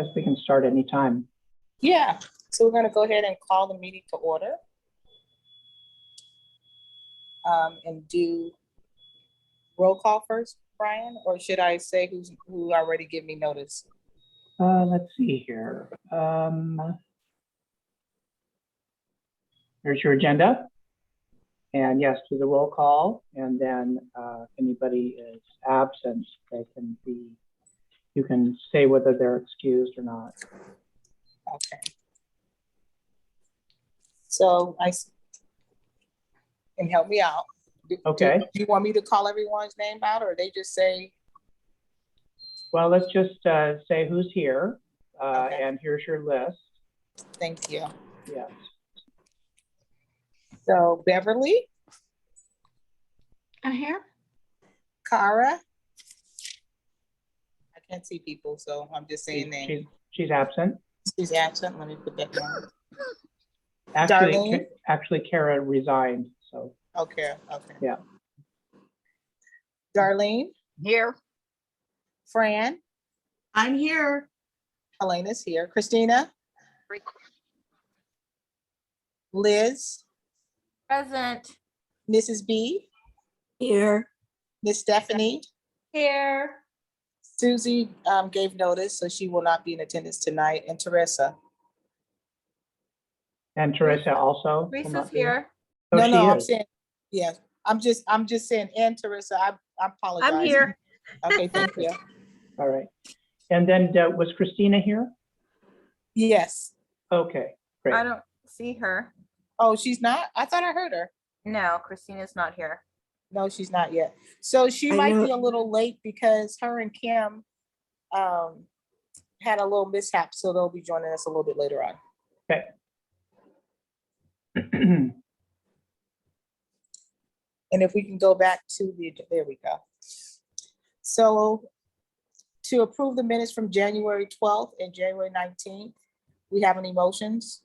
Guess we can start anytime. Yeah, so we're going to go ahead and call the meeting to order. And do roll call first, Brian, or should I say who already give me notice? Let's see here. Here's your agenda. And yes, do the roll call. And then if anybody is absent, you can say whether they're excused or not. Okay. So and help me out. Okay. Do you want me to call everyone's name out, or they just say? Well, let's just say who's here, Okay. and here's your list. Thank you. Yes. So Beverly. I'm here. Cara. I can't see people, so I'm just saying names. She's absent. She's absent. Let me put that down. Actually, Kara resigned. So. Okay. Yeah. Darlene. Here. Fran. I'm here. Elena's here. Christina. Liz. Present. Mrs. B. Here. Miss Stephanie. Here. Susie gave notice, so she will not be in attendance tonight. And Teresa. And Teresa also. Lisa's here. Oh, No, I'm is. saying, yeah. I'm just saying, and Teresa. I apologize. I'm here. Okay, thank you. All right. And then was Christina here? Yes. Okay, great. I don't see her. Oh, she's not? I thought I heard her. No, Christina's not here. No, she's not yet. So she might be a little late because her and Kim had a little mishap, so they'll be joining us a little bit later on. Okay. And if we can go back to there we go. So to approve the minutes from January 12th and January 19th, we have any motions?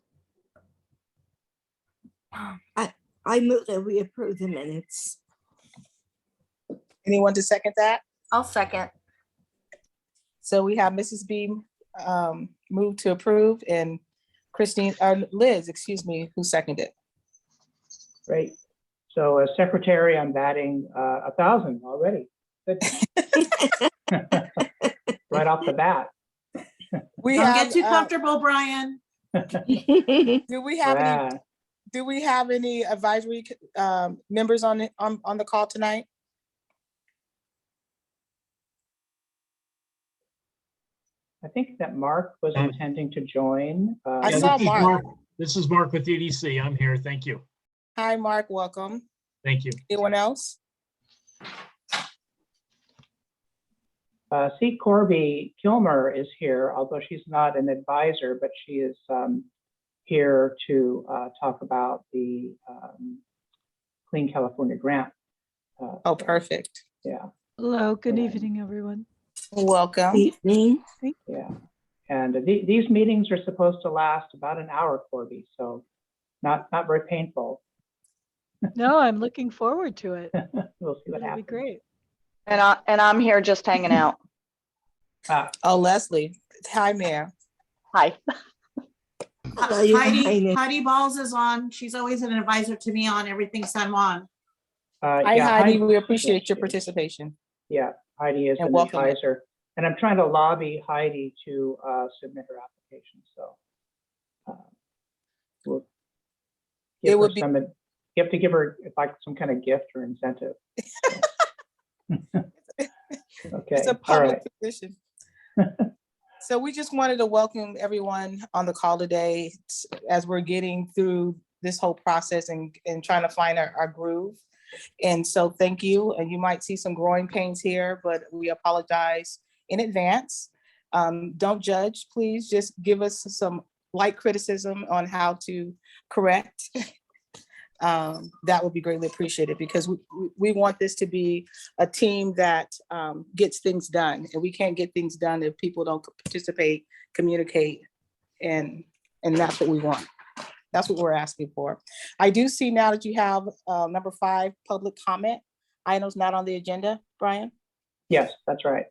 I move that we approve the minutes. Anyone to second that? I'll second. So we have Mrs. B move to approve and Liz, excuse me, who seconded? Great. So as secretary, I'm batting 1,000 already. Good. Right off the bat. We Don't have, get too comfortable, Brian. do we have any advisory members on the call tonight? I think that Mark was intending to join. I saw Mark. This is Mark with EDC. I'm here. Thank you. Hi, Mark. Welcome. Thank you. Anyone else? C. Corby Kilmer is here, although she's not an advisor, but she is here to talk about the Clean California Grant. Oh, perfect. Yeah. Hello, good evening, everyone. Welcome. Evening. Yeah. And these meetings are supposed to last about an hour, Corby, so not very painful. No, I'm looking forward to it. We'll see what It'll be happens. great. And I'm here just hanging out. Oh, Leslie. Hi, Mayor. Hi. Heidi Balls is on. She's always an advisor to me on everything San Juan. Hi, yeah, Heidi. We appreciate your participation. Yeah, Heidi is And an welcome. advisor. And I'm trying to lobby Heidi to submit her application. So we'll give her some, you have to give her like some kind of gift or incentive. Okay. It's a public position. So we just wanted to welcome everyone on the call today as we're getting through this whole process and trying to find our groove. And so thank you. And you might see some growing pains here, but we apologize in advance. Don't judge, please. Just give us some light criticism on how to correct. That would be greatly appreciated because we want this to be a team that gets things done, and we can't get things done if people don't participate, communicate, and that's what we want. That's what we're asking for. I do see now that you have number 5, public comment. Items not on the agenda, Brian? Yes, that's right.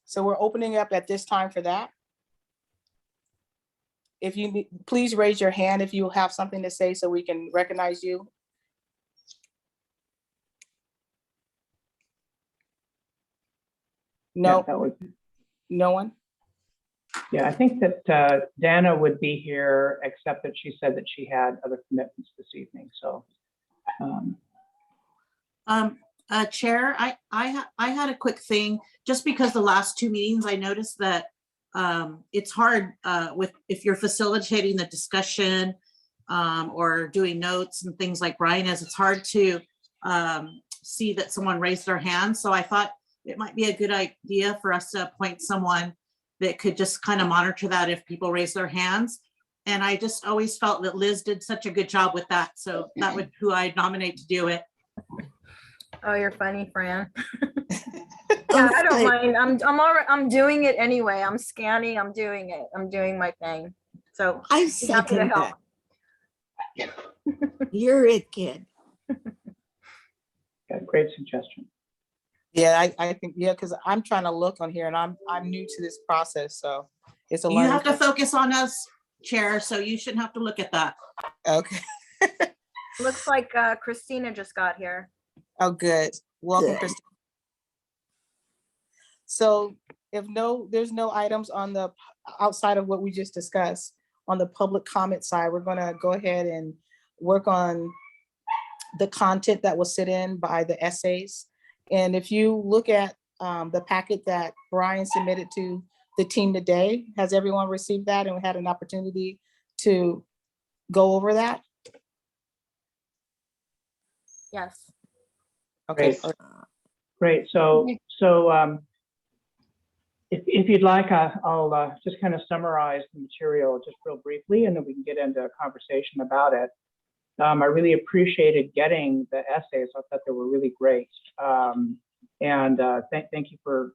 So we're opening up at this time for that. if you, please raise your hand if you have something to say so we can recognize you. Yeah, No, that would, no one? yeah, I think that Dana would be here, except that she said that she had other commitments this evening, so. Chair, I had a quick thing, just because the last two meetings, I noticed that it's hard if you're facilitating the discussion or doing notes and things like Brian is, it's hard to see that someone raised their hand. So I thought it might be a good idea for us to appoint someone that could just kind of monitor that if people raise their hands. And I just always felt that Liz did such a good job with that. So that would who I'd nominate to do it. Oh, you're funny, Fran. Yeah, I don't mind. I'm doing it anyway. I'm scanning, I'm doing it. I'm doing my thing. So I be happy to second help. that. You're it, kid. Yeah, great suggestion. Yeah, I think, yeah, because I'm trying to look on here and I'm new to this process, so it's a You learning have to curve. focus on us, Chair, so you shouldn't have to look at that. Okay, Looks like Christina just got here. oh, good. Welcome, Good. Christine. So if there's no items on the, outside of what we just discussed, on the public comment side, we're gonna go ahead and work on the content that was sent in by the essays. And if you look at the packet that Brian submitted to the team today, has everyone received that and had an opportunity to go over that? Yes. Okay, Great. Great, so if you'd like, I'll just kind of summarize the material just real briefly, and then we can get into a conversation about it. I really appreciated getting the essays. I thought they were really great. Thank you for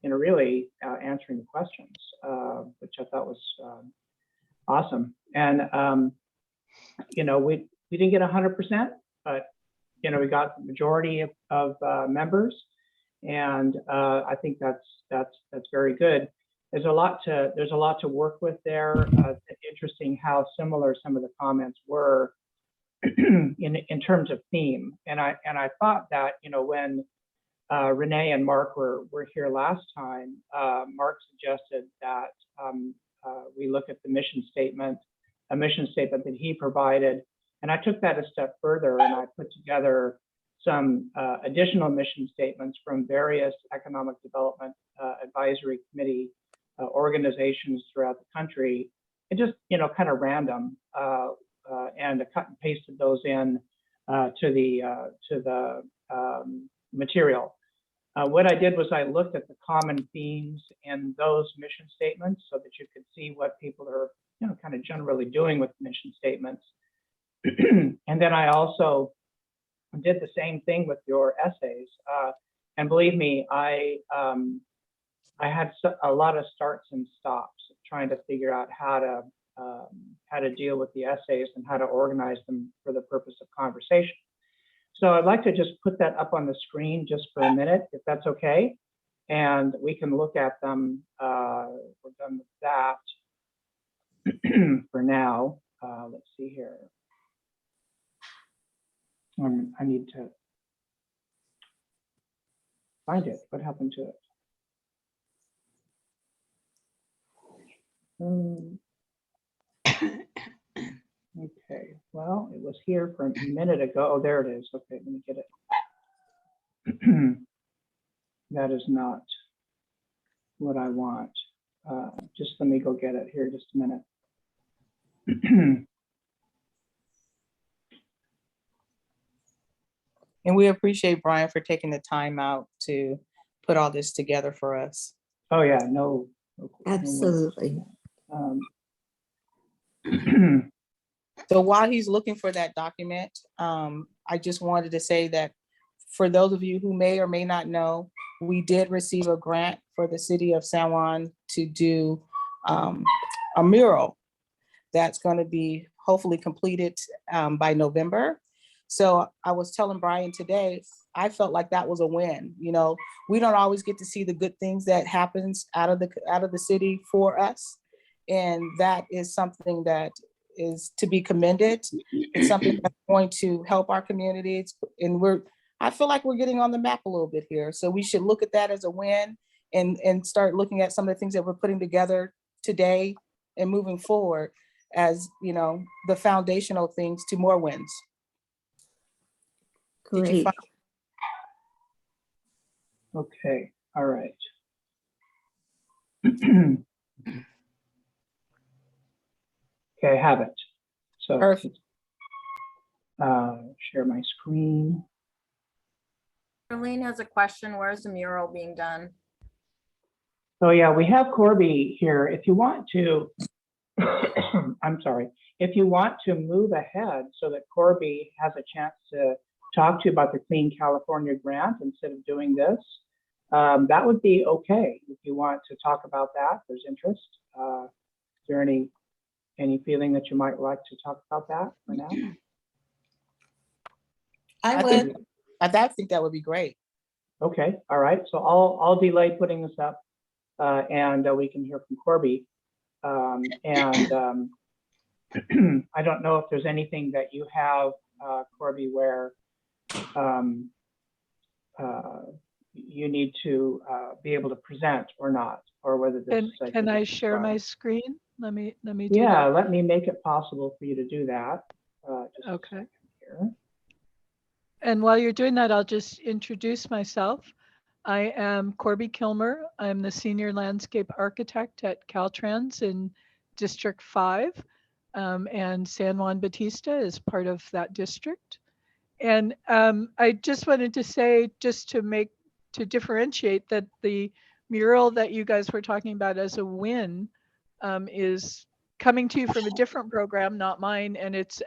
really answering the questions, which I thought was awesome. And we didn't get 100%, but we got the majority of members, and I think that's very good. There's a lot to work with there. It's interesting how similar some of the comments were in terms of theme. And I thought that when Renee and Mark were here last time, Mark suggested that we look at the mission statement, a mission statement that he provided. And I took that a step further, and I put together some additional mission statements from various economic development advisory committee organizations throughout the country, and just kind of random, and I cut and pasted those in to the material. What I did was I looked at the common themes in those mission statements so that you could see what people are kind of generally doing with mission statements. And then I also did the same thing with your essays. And believe me, I had a lot of starts and stops trying to figure out how to deal with the essays and how to organize them for the purpose of conversation. So I'd like to just put that up on the screen just for a minute, if that's okay. And we can look at them. We're done with that for now. Let's see here. I need to find it. What happened to it? Okay, well, it was here for a minute ago. Oh, there it is. Okay, let me get it. That is not what I want. Just let me go get it here just a minute. and we appreciate Brian for taking the time out to put all this together for us. Oh yeah, no. Absolutely. So while he's looking for that document, I just wanted to say that for those of you who may or may not know, we did receive a grant for the city of San Juan to do a mural that's going to be hopefully completed by November. So I was telling Brian today, I felt like that was a win. We don't always get to see the good things that happens out of the city for us. And that is something that is to be commended. It's something that's going to help our communities. And I feel like we're getting on the map a little bit here. So we should look at that as a win and start looking at some of the things that we're putting together today and moving forward as, you know, the foundational things to more wins. Did you Great. find? Okay, all right. Okay, I have it. So Perfect. share my screen. Arlene has a question. Where's the mural being done? So yeah, we have Corby here. If you want to, I'm sorry, if you want to move ahead so that Corby has a chance to talk to you about the Clean California grant instead of doing this, that would be okay. If you want to talk about that, there's interest. Is there any feeling that you might like to talk about that for now? I think that would be great. Okay, all right. So I'll delay putting this up, and we can hear from Corby. I don't know if there's anything that you have, Corby, where you need to be able to present or not, or whether this is like. Can I share my screen? Let me do Yeah, that. let me make it possible for you to do that. Just a Okay. second here. And while you're doing that, I'll just introduce myself. I am Corby Kilmer. I'm the Senior Landscape Architect at Caltrans in District 5. And San Juan Bautista is part of that district. And I just wanted to say, just to differentiate, that the mural that you guys were talking about as a win is coming to you from a different program, not mine. And it's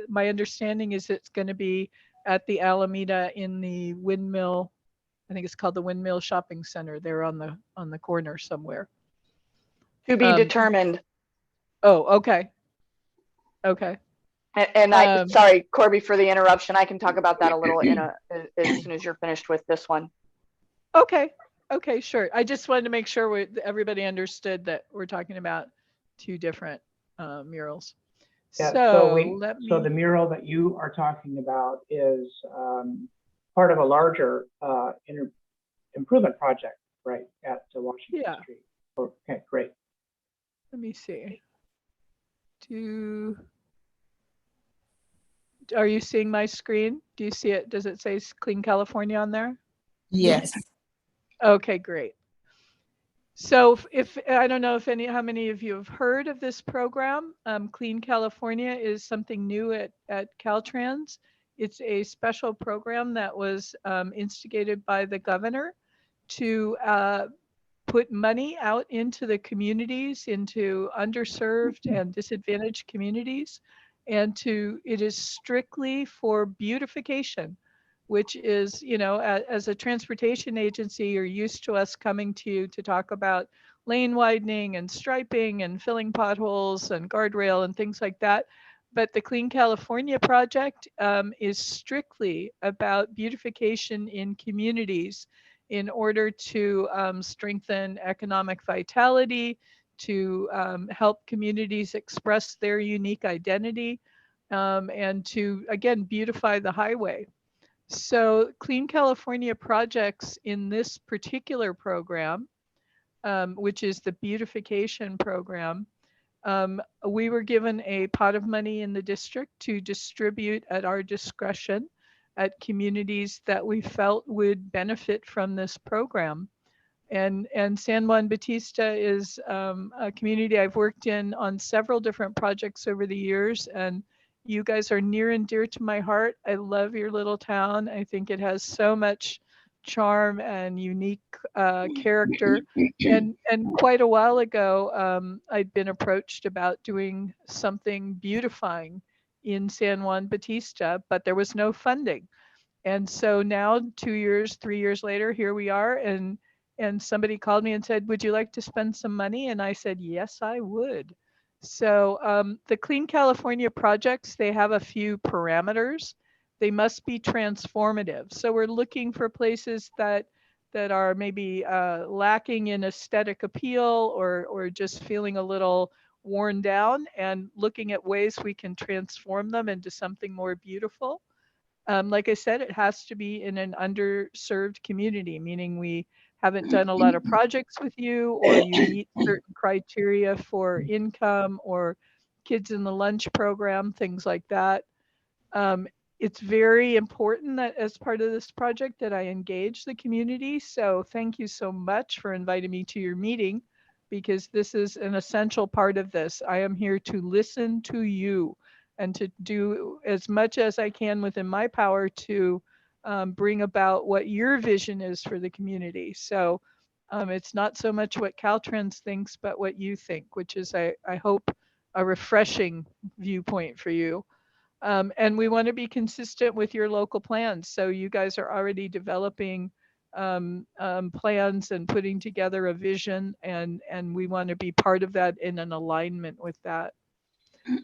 my understanding is it's going to be at the Alameda in the Windmill. I think it's called the Windmill Shopping Center. They're on the corner somewhere. To be determined. Oh, okay. Okay. And sorry, Corby, for the interruption. I can talk about that a little as soon as you're finished with this one. Okay. Okay, sure. I just wanted to make sure everybody understood that we're talking about two different murals. Yeah, so the mural that you are talking about is part of a larger improvement project, right, at Washington Street. Okay, great. Let me see. Are you seeing my screen? Do you see it? Does it say Clean California on there? Yes. Okay, great. So if I don't know how many of you have heard of this program. Clean California is something new at Caltrans. It's a special program that was instigated by the governor to put money out into the communities, into underserved and disadvantaged communities. And it is strictly for beautification, which is, you know, as a transportation agency, you're used to us coming to you to talk about lane widening and striping and filling potholes and guardrail and things like that. But the Clean California project is strictly about beautification in communities in order to strengthen economic vitality, to help communities express their unique identity, and to, again, beautify the highway. So Clean California projects in this particular program, which is the beautification program, we were given a pot of money in the district to distribute at our discretion at communities that we felt would benefit from this program. And San Juan Bautista is a community I've worked in on several different projects over the years, and you guys are near and dear to my heart. I love your little town. I think it has so much charm and unique character. And quite a while ago, I'd been approached about doing something beautifying in San Juan Bautista, but there was no funding. And so now 2 years, 3 years later, here we are. And somebody called me and said, would you like to spend some money? And I said, yes, I would. So the Clean California projects, they have a few parameters. They must be transformative. So we're looking for places that are maybe lacking in aesthetic appeal or just feeling a little worn down and looking at ways we can transform them into something more beautiful. Like I said, it has to be in an underserved community, meaning we haven't done a lot of projects with you, or you meet certain criteria for income or kids in the lunch program, things like that. Um, it's very important that as part of this project that I engage the community. So thank you so much for inviting me to your meeting, because this is an essential part of this. I am here to listen to you and to do as much as I can within my power to bring about what your vision is for the community. So it's not so much what Caltrans thinks, but what you think, which is, I hope, a refreshing viewpoint for you. And we want to be consistent with your local plans. So you guys are already developing plans and putting together a vision, and we want to be part of that in an alignment with that.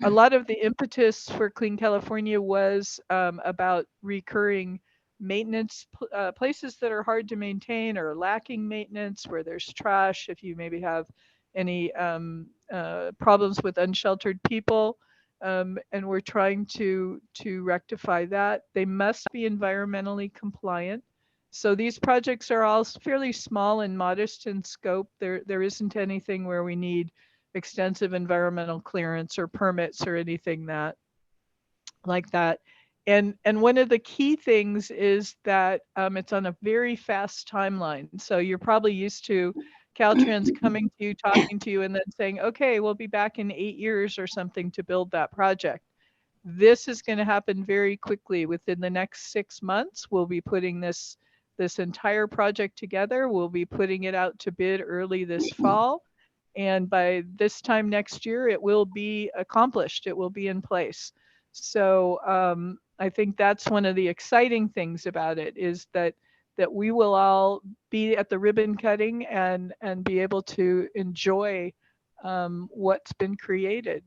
A lot of the impetus for Clean California was about recurring maintenance, places that are hard to maintain or lacking maintenance, where there's trash, if you maybe have any problems with unsheltered people. And we're trying to rectify that. They must be environmentally compliant. So these projects are all fairly small and modest in scope. There isn't anything where we need extensive environmental clearance or permits or anything like that. And one of the key things is that it's on a very fast timeline. So you're probably used to Caltrans coming to you, talking to you, and then saying, okay, we'll be back in 8 years or something to build that project. This is going to happen very quickly. Within the next 6 months, we'll be putting this entire project together. We'll be putting it out to bid early this fall. And by this time next year, it will be accomplished. It will be in place. So I think that's one of the exciting things about it, is that we will all be at the ribbon cutting and be able to enjoy what's been created.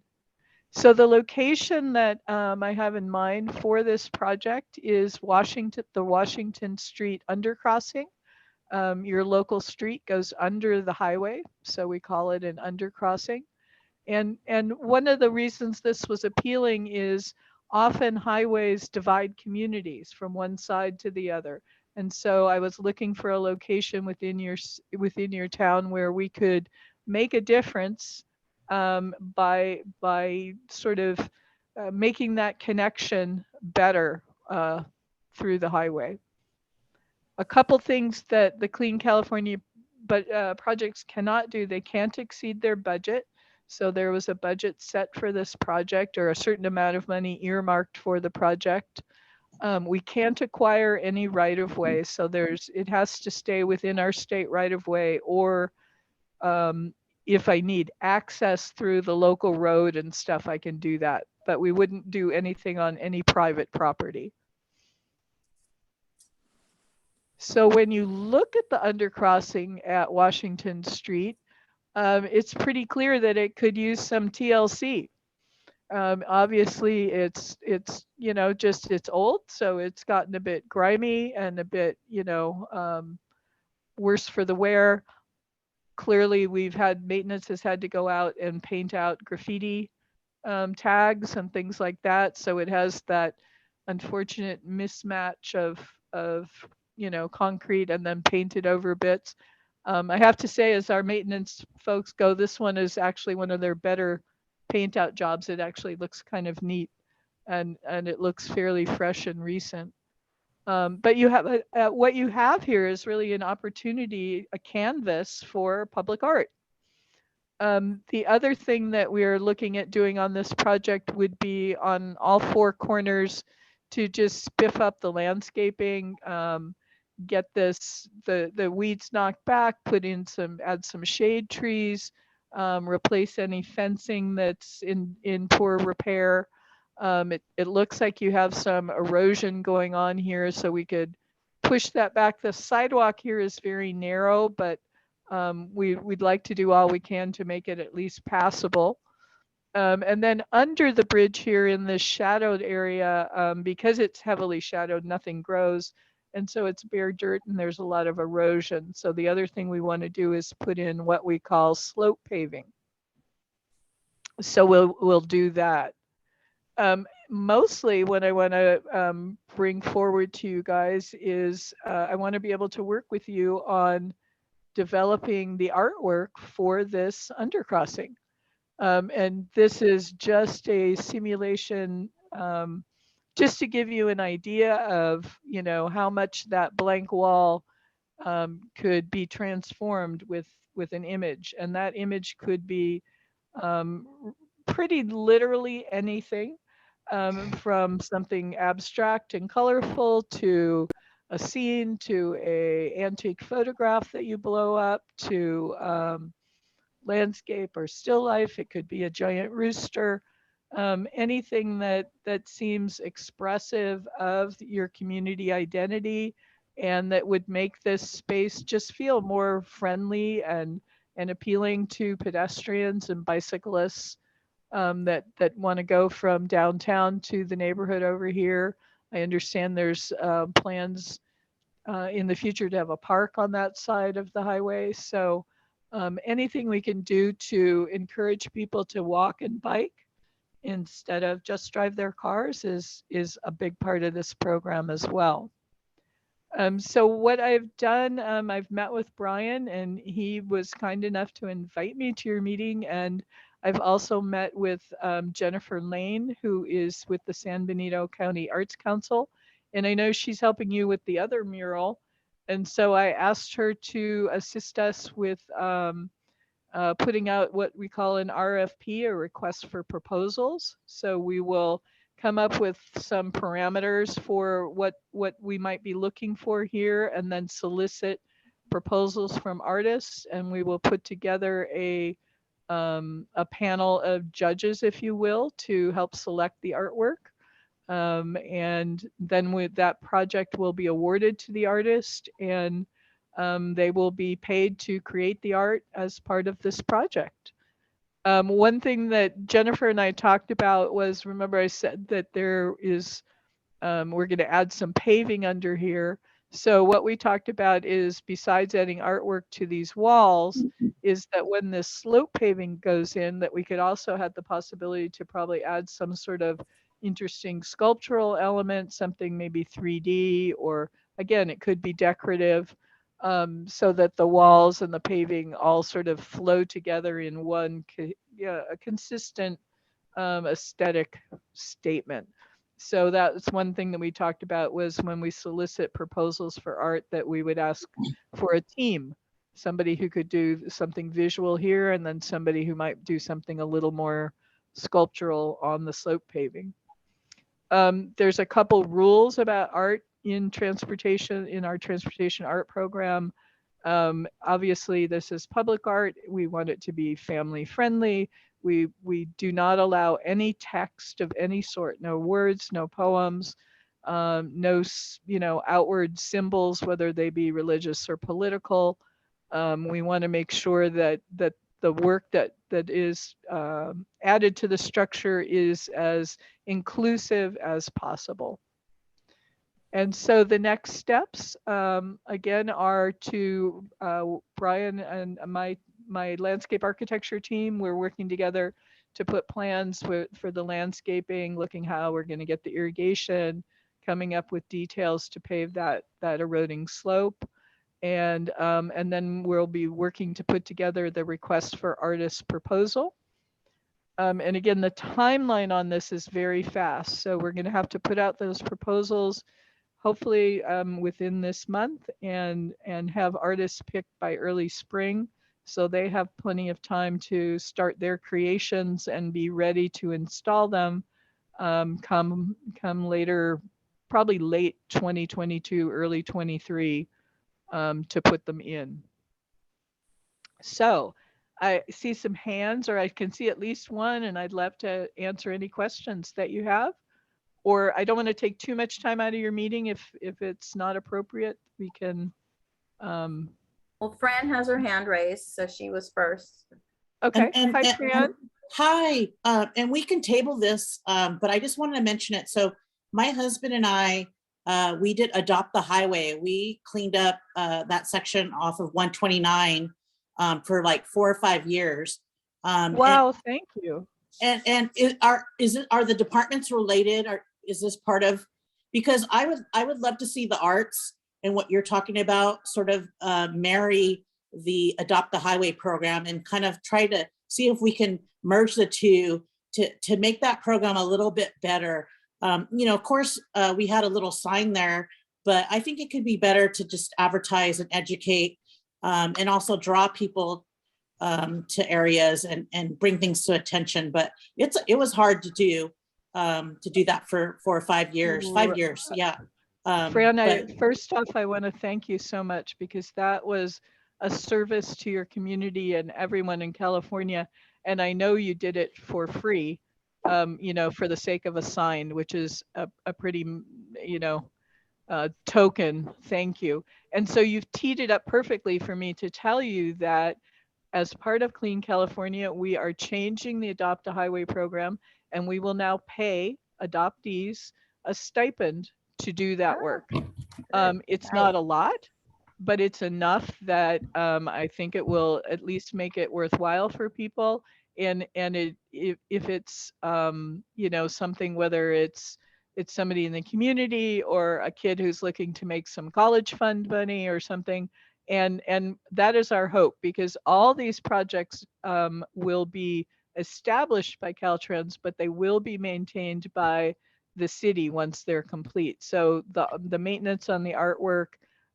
So the location that I have in mind for this project is the Washington Street undercrossing. Your local street goes under the highway, so we call it an undercrossing. And one of the reasons this was appealing is often highways divide communities from one side to the other. And so I was looking for a location within your town where we could make a difference by sort of making that connection better through the highway. A couple things that the Clean California projects cannot do: they can't exceed their budget. So there was a budget set for this project, or a certain amount of money earmarked for the project. We can't acquire any right of way, so it has to stay within our state right of way, or if I need access through the local road and stuff, I can do that. But we wouldn't do anything on any private property. So when you look at the undercrossing at Washington Street, it's pretty clear that it could use some TLC. Obviously, it's old, so it's gotten a bit grimy and a bit worse for the wear. Clearly, maintenance has had to go out and paint out graffiti tags and things like that. So it has that unfortunate mismatch of concrete and then painted over bits. I have to say, as our maintenance folks go, this one is actually one of their better paint out jobs. It actually looks kind of neat, and it looks fairly fresh and recent. But you have what you have here is really an opportunity, a canvas for public art. The other thing that we're looking at doing on this project would be on all four corners to just spiff up the landscaping, get the weeds knocked back, add some shade trees, replace any fencing that's in poor repair. It looks like you have some erosion going on here, so we could push that back. The sidewalk here is very narrow, but we'd like to do all we can to make it at least passable. And then under the bridge here in this shadowed area, because it's heavily shadowed, nothing grows. And so it's bare dirt and there's a lot of erosion. So the other thing we want to do is put in what we call slope paving. So we'll do that. Mostly what I want to bring forward to you guys is I want to be able to work with you on developing the artwork for this undercrossing. And this is just a simulation, just to give you an idea of, you know, how much that blank wall could be transformed with an image. And that image could be pretty literally anything, from something abstract and colorful to a scene to a antique photograph that you blow up to landscape or still life. It could be a giant rooster, anything that seems expressive of your community identity and that would make this space just feel more friendly and appealing to pedestrians and bicyclists, that want to go from downtown to the neighborhood over here. I understand there's plans in the future to have a park on that side of the highway. So anything we can do to encourage people to walk and bike instead of just drive their cars is a big part of this program as well. So what I've done, I've met with Brian and he was kind enough to invite me to your meeting. And I've also met with Jennifer Lane, who is with the San Benito County Arts Council. And I know she's helping you with the other mural. And so I asked her to assist us with putting out what we call an RFP, a request for proposals. So we will come up with some parameters for what we might be looking for here and then solicit proposals from artists. And we will put together a panel of judges, if you will, to help select the artwork. And then with that project will be awarded to the artist and they will be paid to create the art as part of this project. One thing that Jennifer and I talked about was, remember I said that there is, we're going to add some paving under here. So what we talked about is, besides adding artwork to these walls, is that when this slope paving goes in, that we could also have the possibility to probably add some sort of interesting sculptural element, something maybe 3D, or again, it could be decorative, so that the walls and the paving all sort of flow together in one, a consistent aesthetic statement. So that's one thing that we talked about, was when we solicit proposals for art, that we would ask for a team, somebody who could do something visual here and then somebody who might do something a little more sculptural on the slope paving. There's a couple rules about art in transportation, in our transportation art program. Obviously this is public art. We want it to be family friendly. We do not allow any text of any sort, no words, no poems, no, outward symbols, whether they be religious or political. We want to make sure that the work that is added to the structure is as inclusive as possible. And so the next steps, again, are to Brian and my landscape architecture team. We're working together to put plans for the landscaping, looking how we're going to get the irrigation, coming up with details to pave that eroding slope. And then we'll be working to put together the request for artist proposal. And again, the timeline on this is very fast. So we're going to have to put out those proposals hopefully within this month and have artists picked by early spring. So they have plenty of time to start their creations and be ready to install them come later, probably late 2022, early 23, to put them in. So I see some hands, or I can see at least one, and I'd love to answer any questions that you have. Or I don't want to take too much time out of your meeting. If it's not appropriate, we can. Well, Fran has her hand raised, so she was first. Okay. Hi, Fran. Hi, and we can table this, but I just wanted to mention it. So my husband and I, we did Adopt the Highway. We cleaned up that section off of 129 for like 4 or 5 years. Wow, thank you. Are the departments related, or is this part of, because I would love to see the arts and what you're talking about sort of marry the Adopt the Highway program and kind of try to see if we can merge the two to make that program a little bit better. Of course, we had a little sign there, but I think it could be better to just advertise and educate, and also draw people to areas and bring things to attention. But it was hard to do that for 4 or 5 years. 5 years, yeah. Fran, first off, I want to thank you so much, because that was a service to your community and everyone in California. And I know you did it for free, for the sake of a sign, which is a pretty, token. Thank you. And so you've teed it up perfectly for me to tell you that as part of Clean California, we are changing the Adopt a Highway program, and we will now pay adoptees a stipend to do that work. It's not a lot, but it's enough that I think it will at least make it worthwhile for people. And if it's something, whether it's somebody in the community or a kid who's looking to make some college fund money or something, and that is our hope, because all these projects will be established by Caltrans, but they will be maintained by the city once they're complete. So the maintenance on the artwork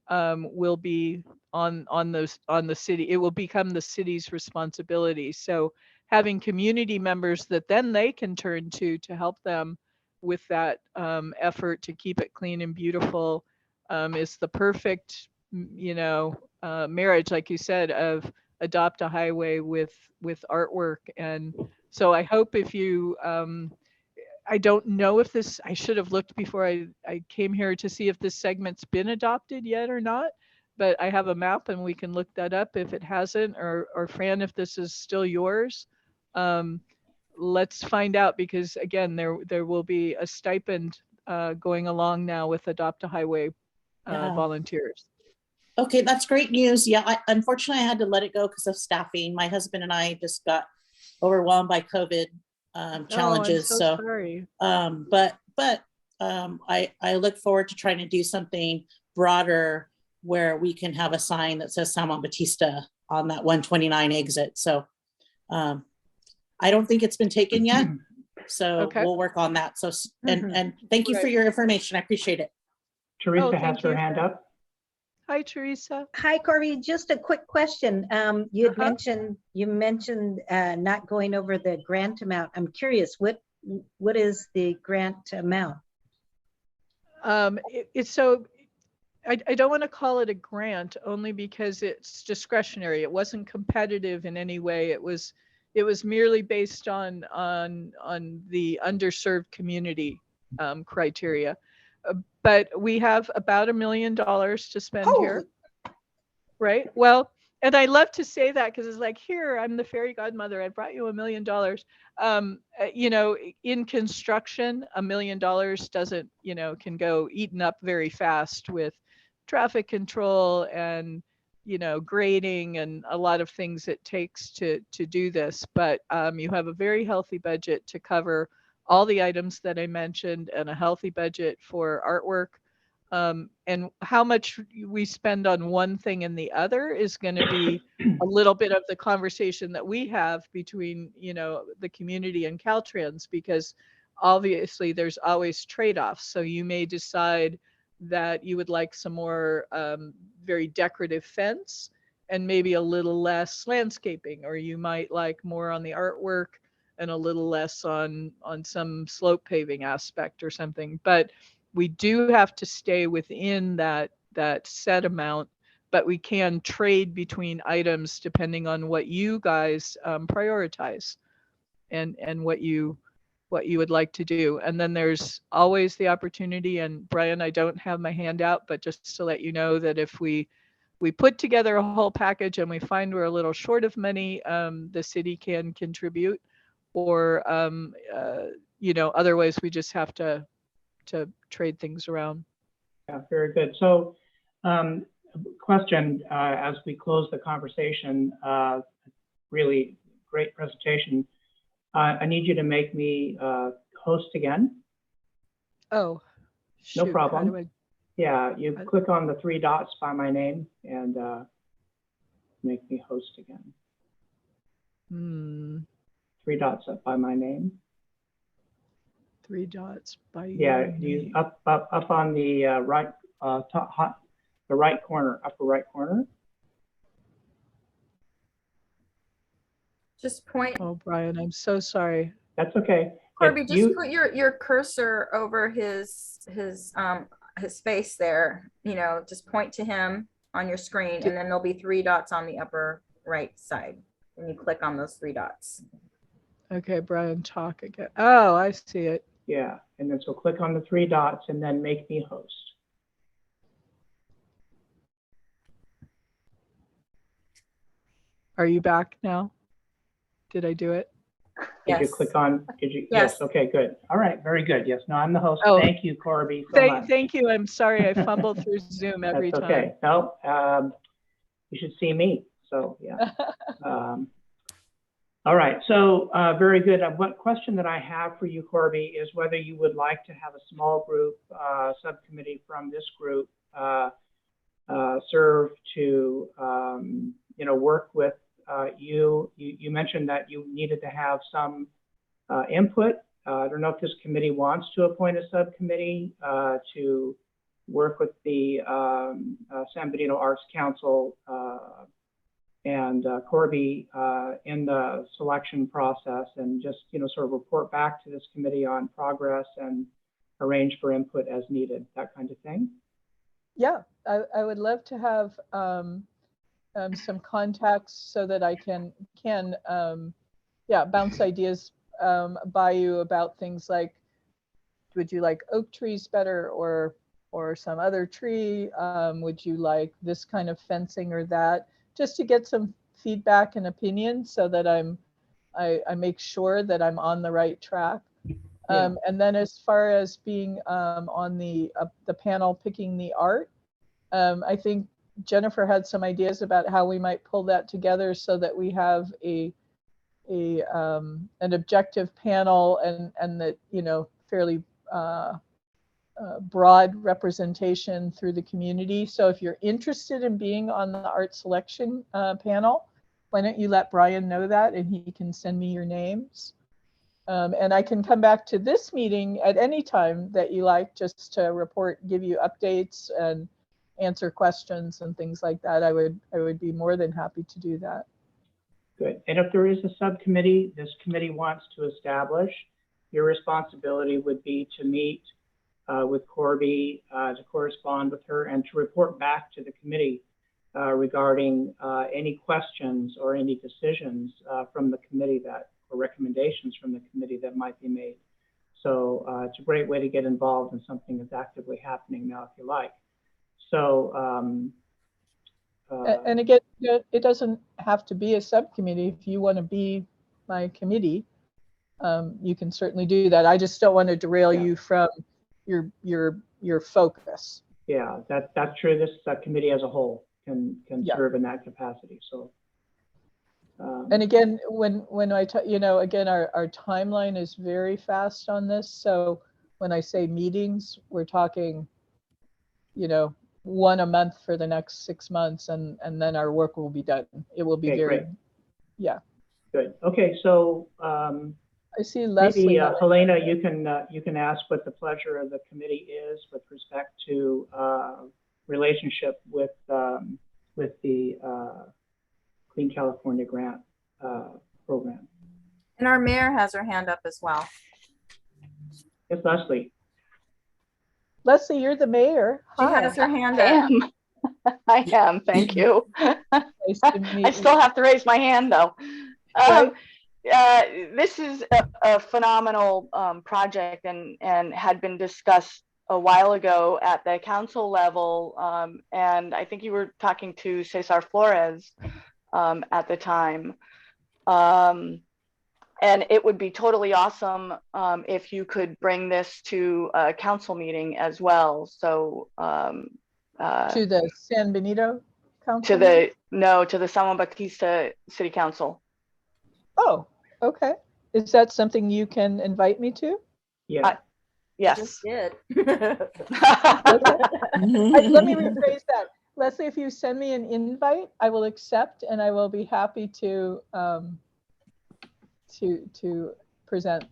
will be on the city. It will become the city's responsibility. So having community members that then they can turn to help them with that effort to keep it clean and beautiful is the perfect, marriage, like you said, of Adopt a Highway with artwork. And so I hope if you, I don't know if this, I should have looked before I came here to see if this segment's been adopted yet or not, but I have a map and we can look that up if it hasn't, or Fran, if this is still yours. Let's find out, because again, there will be a stipend going along now with Adopt a Highway volunteers. Okay, that's great news. Yeah, unfortunately I had to let it go because of staffing. My husband and I just got overwhelmed by COVID challenges. Oh, I'm so sorry. I look forward to trying to do something broader where we can have a sign that says San Juan Bautista on that 129 exit. So I don't think it's been taken yet. So Okay. we'll work on that. So, and thank you for your information. I appreciate it. Teresa has her hand up. Hi, Teresa. Hi, Corby. Just a quick question. You had Uh-huh. mentioned not going over the grant amount. I'm curious, what is the grant amount? I don't want to call it a grant, only because it's discretionary. It wasn't competitive in any way. It was merely based on the underserved community criteria. But we have about $1 million to spend here, right? Well, and I love to say that because it's like, here, I'm the fairy godmother. I brought you $1 million. In construction, $1 million doesn't, can go eaten up very fast with traffic control and, grading and a lot of things it takes to do this. But you have a very healthy budget to cover all the items that I mentioned, and a healthy budget for artwork. And how much we spend on one thing and the other is going to be a little bit of the conversation that we have between, the community and Caltrans, because obviously there's always trade-offs. So you may decide that you would like some more very decorative fence and maybe a little less landscaping, or you might like more on the artwork and a little less on some slope paving aspect or something. But we do have to stay within that set amount, but we can trade between items depending on what you guys prioritize and what you would like to do. And then there's always the opportunity, and Brian, I don't have my hand out, but just to let you know that if we put together a whole package and we find we're a little short of money, the city can contribute, or otherwise we just have to trade things around. Yeah, very good. So question as we close the conversation, really great presentation. I need you to make me host again. Oh, No shoot, how problem. do I- Yeah, you I- click on the 3 dots by my name and make me host again. 3 dots up by my name. 3 dots by Yeah, your you name. up on the right top, the right corner, upper right corner. Just point, Oh, Brian, I'm so sorry. That's okay. Corby, If just you, put your cursor over his face there, you know, just point to him on your screen, and then there'll be 3 dots on the upper right side. And you click on those 3 dots. Okay, Brian, talk again. Oh, I see it. yeah, and then so click on the 3 dots and then make me host. Are you back now? Did I do it? Did you Yes. click on, did you? Yes. Okay, good. All right, very good. Yes, no, I'm the host. Oh. Thank you, Corby, so much. Thank you. I'm sorry. I fumble through Zoom every That's time. okay. No, you should see me. So, yeah. All right, so very good. One question that I have for you, Corby, is whether you would like to have a small group subcommittee from this group serve to, you know, work with you. You mentioned that you needed to have some input. I don't know if this committee wants to appoint a subcommittee to work with the San Benito Arts Council and Corby in the selection process, and just, you know, sort of report back to this committee on progress and arrange for input as needed, that kind of thing. Yeah, I would love to have some contacts so that I can yeah, bounce ideas by you about things like, would you like oak trees better or some other tree? Would you like this kind of fencing or that? Just to get some feedback and opinion so that I make sure that I'm on the right track. Yeah. And then as far as being on the panel picking the art, I think Jennifer had some ideas about how we might pull that together so that we have an objective panel and that, you know, fairly broad representation through the community. So if you're interested in being on the art selection panel, why don't you let Brian know that and he can send me your names. And I can come back to this meeting at any time that you like, just to report, give you updates and answer questions and things like that. I would be more than happy to do that. Good. And if there is a subcommittee this committee wants to establish, your responsibility would be to meet with Corby, to correspond with her, and to report back to the committee regarding any questions or any decisions from the committee or recommendations from the committee that might be made. So it's a great way to get involved in something that's actively happening now, if you like. So, and again, it doesn't have to be a subcommittee. If you want to be my committee, you can certainly do that. I just don't want to derail you from your focus. Yeah, that's true. This committee as a whole can serve in that capacity. So, and again, when I you know, again, our timeline is very fast on this. So when I say meetings, we're talking, you know, 1 a month for the next 6 months, and then our work will be done. It will be okay, very, great. yeah. Good. Okay, so I see Leslie. maybe Helena, you can ask what the pleasure of the committee is with respect to relationship with the Clean California Grant program. And our mayor has her hand up as well. Yes, Leslie. Leslie, you're the mayor. She Hi. has her hand I up. am. I am. Thank you. Nice to meet I you. still have to raise my hand though. Right. This is a phenomenal project and had been discussed a while ago at the council level. And I think you were talking to Cesar Flores at the time. And it would be totally awesome if you could bring this to a council meeting as well. So To the San Benito Council? to the San Juan Bautista City Council. Oh, okay. Is that something you can invite me to? Yeah, Yes. Just did. Let me rephrase that. Leslie, if you send me an invite, I will accept and I will be happy to present.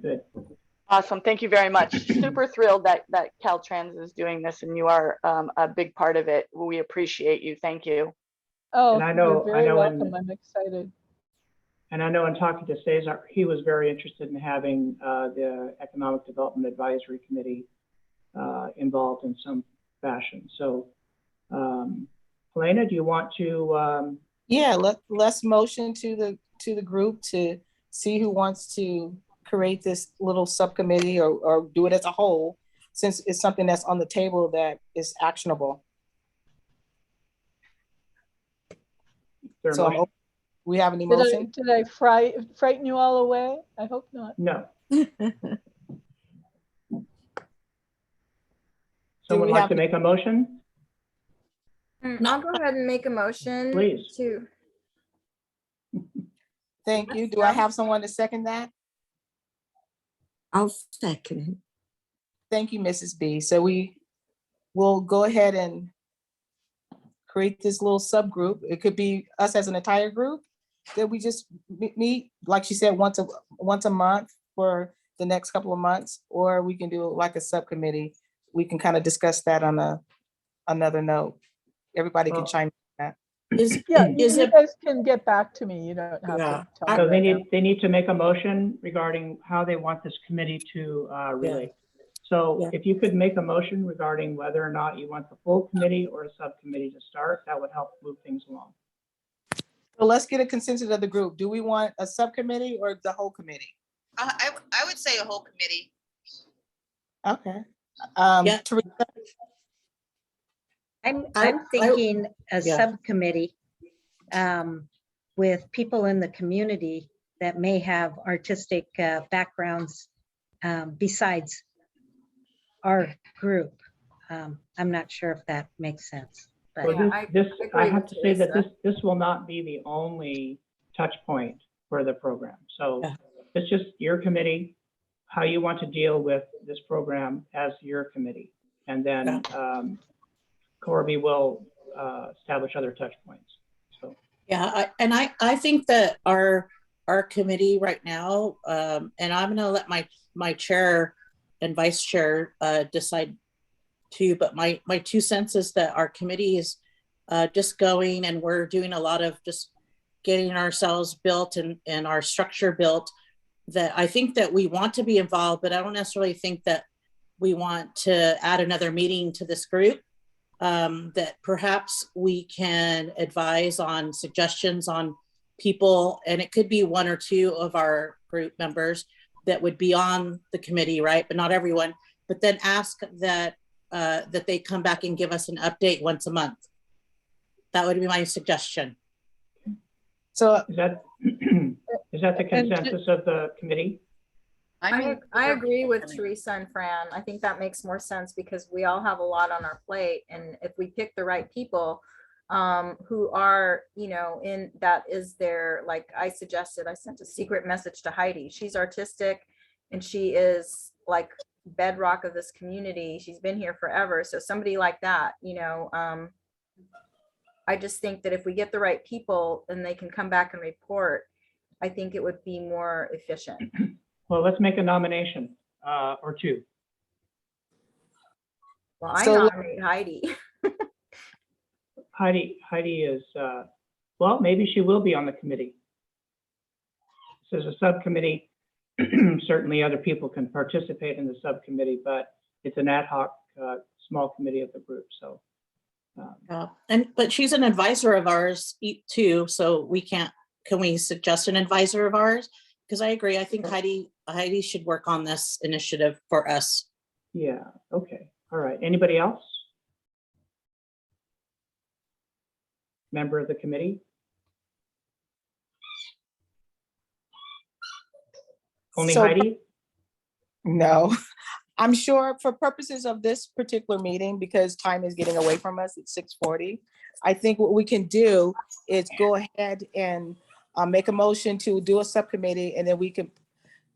good. Awesome. Thank you very much. Super thrilled that Caltrans is doing this and you are a big part of it. We appreciate you. Thank you. Oh, And I know- you're I very know welcome. I'm excited. And I know in talking to Cesar, he was very interested in having the Economic Development Advisory Committee involved in some fashion. So, Helena, do you want to? Yeah, let's motion to the group to see who wants to create this little subcommittee or do it as a whole, since it's something that's on the table that is actionable. So we have any motion? Did I frighten you all away? I hope not. No. Do Someone we like have to make a motion? I'll go ahead and make a motion. Please. To, Thank you. Do I have someone to second that? I'll second it. Thank you, Mrs. B. So we will go ahead and create this little subgroup. It could be us as an entire group that we just meet, like she said, once a month for the next couple of months, or we can do like a subcommittee. We can kind of discuss that on another note. Everybody can Well, chime in. Yeah, Is you it- guys can get back to me. You don't have Yeah. to tell So me right now. they need to make a motion regarding how they want this committee to relate. So Yeah. if you could make a motion regarding whether or not you want the full committee or a subcommittee to start, that would help move things along. So let's get a consensus of the group. Do we want a subcommittee or the whole committee? I would say a whole committee. Okay. Yeah. Teresa, I'm thinking a yeah. subcommittee with people in the community that may have artistic backgrounds besides our group. I'm not sure if that makes sense, but Well, Yeah, this, I agree I have with to say that Teresa. this will not be the only touch point for the program. So Yeah. it's just your committee, how you want to deal with this program as your committee. And then Corby will establish other touch points. So Yeah, I think that our committee right now, and I'm gonna let my chair and vice chair decide too, but my 2 cents is that our committee is just going, and we're doing a lot of just getting ourselves built and our structure built, that I think that we want to be involved, but I don't necessarily think that we want to add another meeting to this group. That perhaps we can advise on suggestions on people, and it could be 1 or 2 of our group members that would be on the committee, right? But not everyone. But then ask that that they come back and give us an update once a month. That would be my suggestion. so is that the consensus of the committee? I agree with Teresa and Fran. I think that makes more sense because we all have a lot on our plate. And if we pick the right people who are, in that is their, like I suggested, I sent a secret message to Heidi. She's artistic and she is like bedrock of this community. She's been here forever. So somebody like that, I just think that if we get the right people and they can come back and report, I think it would be more efficient. Well, let's make a nomination or 2. Well, I So- nominate Heidi. Heidi is, well, maybe she will be on the committee. So as a subcommittee, certainly other people can participate in the subcommittee, but it's an ad hoc small committee of the group. So, But she's an advisor of ours too, so can we suggest an advisor of ours? Because I agree, I think Heidi should work on this initiative for us. yeah, okay, all right. Anybody else? Member of the committee? Only So- Heidi? no, I'm sure for purposes of this particular meeting, because time is getting away from us at 6:40, I think what we can do is go ahead and make a motion to do a subcommittee, and then we can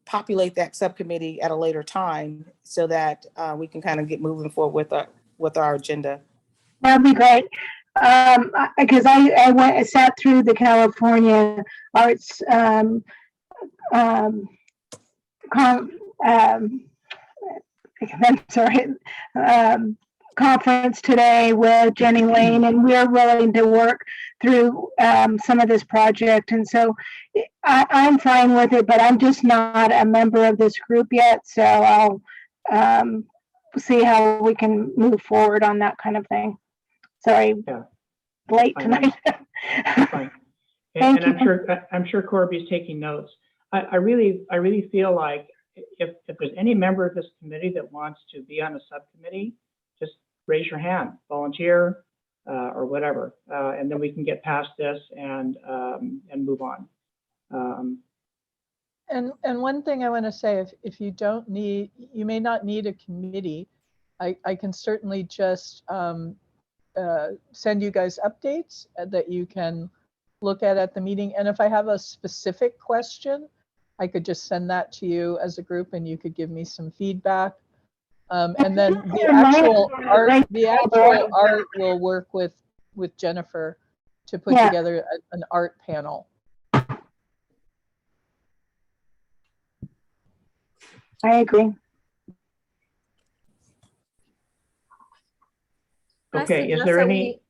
populate that subcommittee at a later time so that we can kind of get moving forward with our agenda. That'd be great. Because I sat through the California Arts I'm sorry, conference today with Jenny Lane, and we're willing to work through some of this project. And so I'm fine with it, but I'm just not a member of this group yet. So I'll see how we can move forward on that kind of thing. Sorry, Yeah. late Fine. tonight. Fine. Thank And you. I'm sure Corby's taking notes. I really feel like if there's any member of this committee that wants to be on a subcommittee, just raise your hand, volunteer, or whatever, and then we can get past this and move on. And one thing I want to say, if you don't need, you may not need a committee. I can certainly just send you guys updates that you can look at the meeting. And if I have a specific question, I could just send that to you as a group and you could give me some feedback. And then the actual art will work with Jennifer to put together an art panel. I agree. Okay, is there any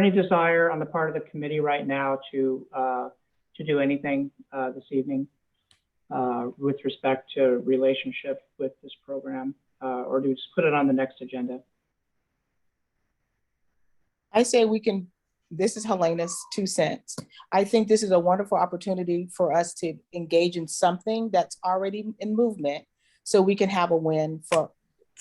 desire on the part of the committee right now to do anything this evening with respect to relationship with this program, or do we just put it on the next agenda? I say we can, this is Helena's 2 cents. I think this is a wonderful opportunity for us to engage in something that's already in movement so we can have a win for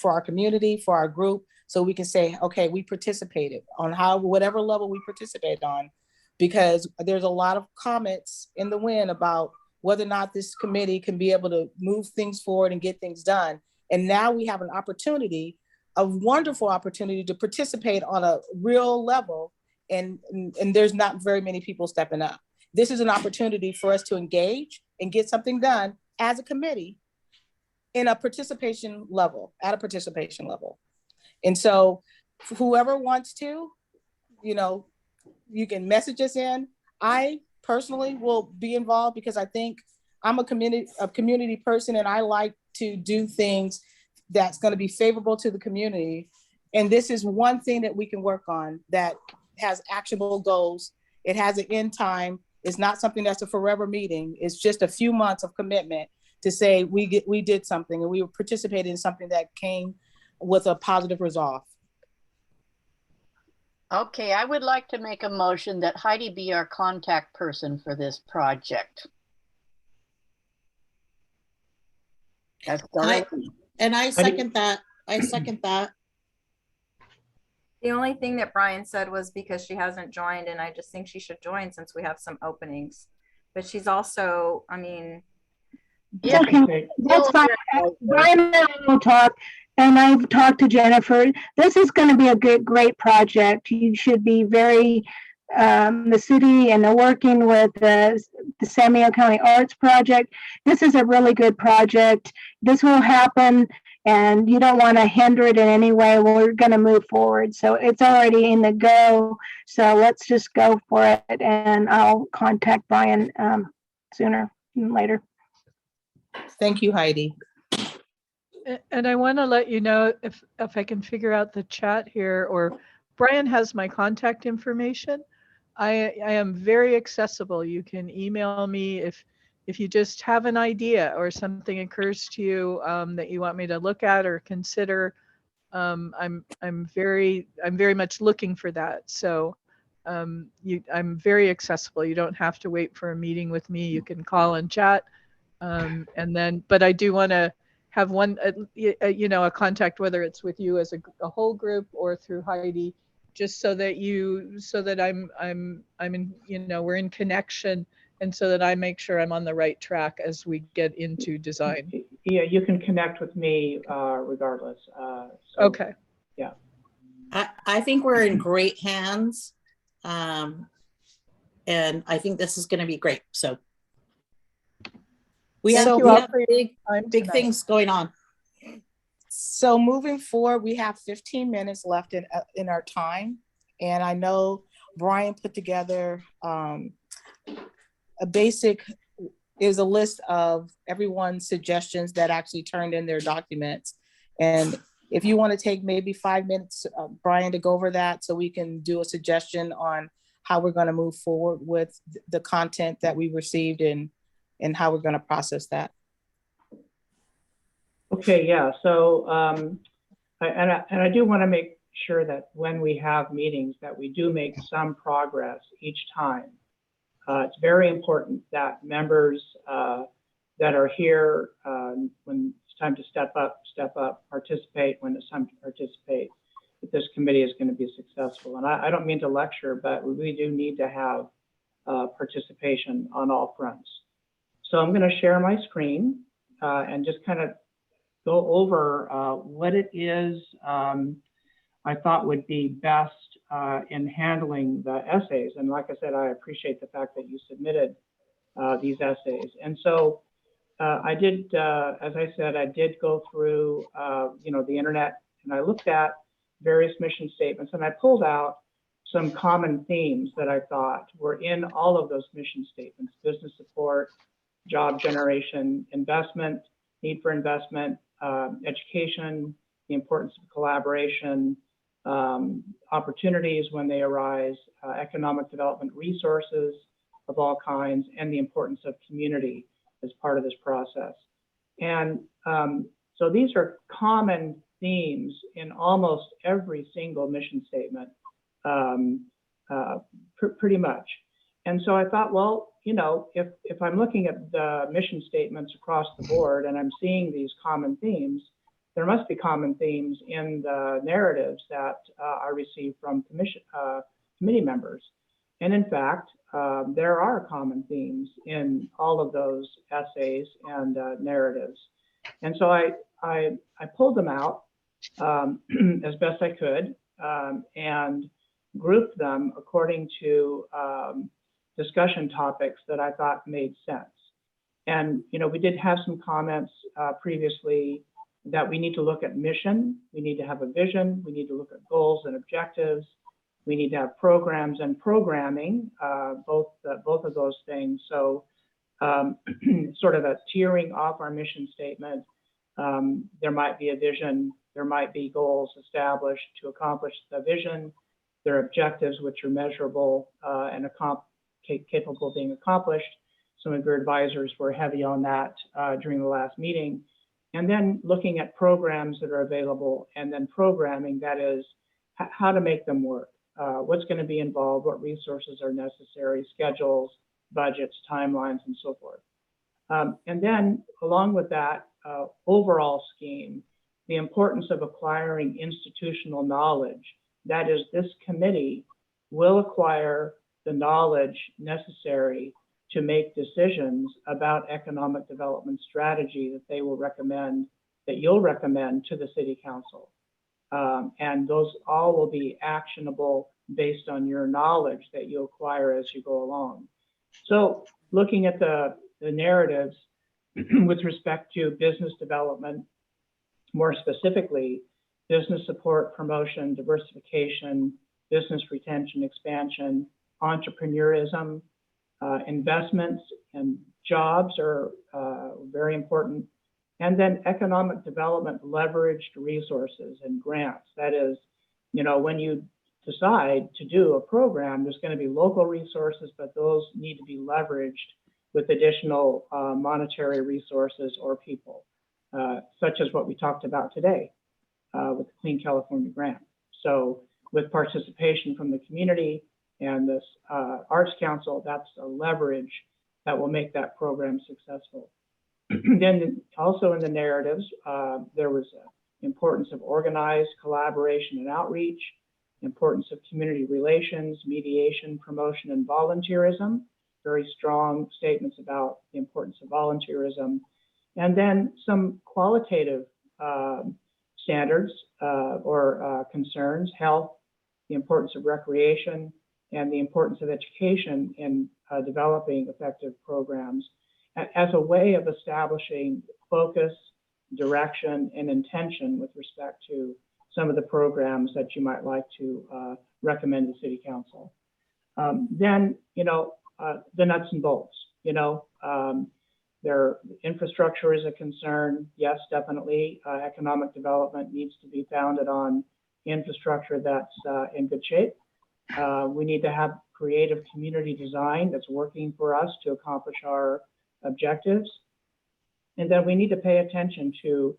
our community, for our group, so we can say, okay, we participated on whatever level we participate on, because there's a lot of comments in the wind about whether or not this committee can be able to move things forward and get things done. And now we have an opportunity, a wonderful opportunity to participate on a real level. And there's not very many people stepping up. This is an opportunity for us to engage and get something done as a committee in a participation level, at a participation level. And so whoever wants to, you can message us in. I personally will be involved because I think I'm a community person and I like to do things that's going to be favorable to the community. And this is one thing that we can work on that has actionable goals. It has an end time. It's not something that's a forever meeting. It's just a few months of commitment to say we did something and we participated in something that came with a positive resolve. Okay, I would like to make a motion that Heidi be our contact person for this project. I second that. I second that. The only thing that Brian said was because she hasn't joined, and I just think she should join since we have some openings. But she's also, I mean, Yeah, okay. That's fine. Brian and I will talk, and I've talked to Jennifer. This is going to be a great project. You should be very, the city and working with the San Diego County Arts Project. This is a really good project. This will happen, and you don't want to hinder it in any way. We're going to move forward. So it's already in the go. So let's just go for it, and I'll contact Brian sooner than later. Thank you, Heidi. And I want to let you know if I can figure out the chat here, or Brian has my contact information. I am very accessible. You can email me if you just have an idea or something occurs to you that you want me to look at or consider. I'm very much looking for that. So I'm very accessible. You don't have to wait for a meeting with me. You can call and chat. But I do want to have one, a contact, whether it's with you as a whole group or through Heidi, just so that I'm in, we're in connection, and so that I make sure I'm on the right track as we get into design. Yeah, you can connect with me regardless. Okay. Yeah. I think we're in great hands. And I think this is going to be great. So we Thank have, you we all have for your big, time big tonight. things going on. So moving forward, we have 15 minutes left in our time. And I know Brian put together a list of everyone's suggestions that actually turned in their documents. And if you want to take maybe 5 minutes, Brian, to go over that so we can do a suggestion on how we're going to move forward with the content that we received and how we're going to process that. Okay, yeah. So, I do want to make sure that when we have meetings that we do make some progress each time. It's very important that members that are here when it's time to step up, participate when it's time to participate, that this committee is going to be successful. And I don't mean to lecture, but we do need to have participation on all fronts. So I'm going to share my screen and just kind of go over what it is I thought would be best in handling the essays. And like I said, I appreciate the fact that you submitted these essays. And so I did, as I said, I did go through, the internet, and I looked at various mission statements, and I pulled out some common themes that I thought were in all of those mission statements: business support, job generation, investment, need for investment, education, the importance of collaboration, opportunities when they arise, economic development resources of all kinds, and the importance of community as part of this process. And so these are common themes in almost every single mission statement, pretty much. And so I thought, well, if I'm looking at the mission statements across the board and I'm seeing these common themes, there must be common themes in the narratives that I receive from committee members. And in fact, there are common themes in all of those essays and narratives. And so I pulled them out as best I could and grouped them according to discussion topics that I thought made sense. And, we did have some comments previously that we need to look at mission, we need to have a vision, we need to look at goals and objectives, we need to have programs and programming, both of those things. So sort of a tearing off our mission statement, there might be a vision, there might be goals established to accomplish the vision, there are objectives which are measurable and capable of being accomplished. Some of your advisors were heavy on that during the last meeting. And then looking at programs that are available, and then programming, that is how to make them work, what's going to be involved, what resources are necessary, schedules, budgets, timelines, and so forth. And then along with that overall scheme, the importance of acquiring institutional knowledge. That is, this committee will acquire the knowledge necessary to make decisions about economic development strategy that they will recommend, that you'll recommend to the City Council. And those all will be actionable based on your knowledge that you acquire as you go along. So looking at the narratives with respect to business development, more specifically, business support, promotion, diversification, business retention, expansion, entrepreneurism, investments and jobs are very important. And then economic development, leveraged resources and grants. That is, when you decide to do a program, there's going to be local resources, but those need to be leveraged with additional monetary resources or people, such as what we talked about today with the Clean California Grant. So with participation from the community and this Arts Council, that's a leverage that will make that program successful. Then also in the narratives, there was importance of organized collaboration and outreach, importance of community relations, mediation, promotion, and volunteerism. Very strong statements about the importance of volunteerism. And then some qualitative standards or concerns: health, the importance of recreation, and the importance of education in developing effective programs as a way of establishing focus, direction, and intention with respect to some of the programs that you might like to recommend to City Council. Then, the nuts and bolts, their infrastructure is a concern. Yes, definitely. Economic development needs to be founded on infrastructure that's in good shape. We need to have creative community design that's working for us to accomplish our objectives. And then we need to pay attention to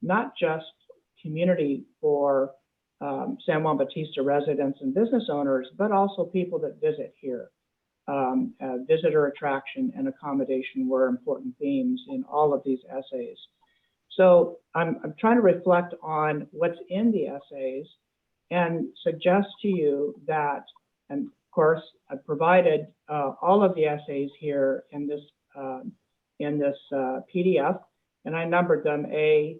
not just community for San Juan Bautista residents and business owners, but also people that visit here. Visitor attraction and accommodation were important themes in all of these essays. So I'm trying to reflect on what's in the essays and suggest to you that, and of course, I've provided all of the essays here in this PDF, and I numbered them A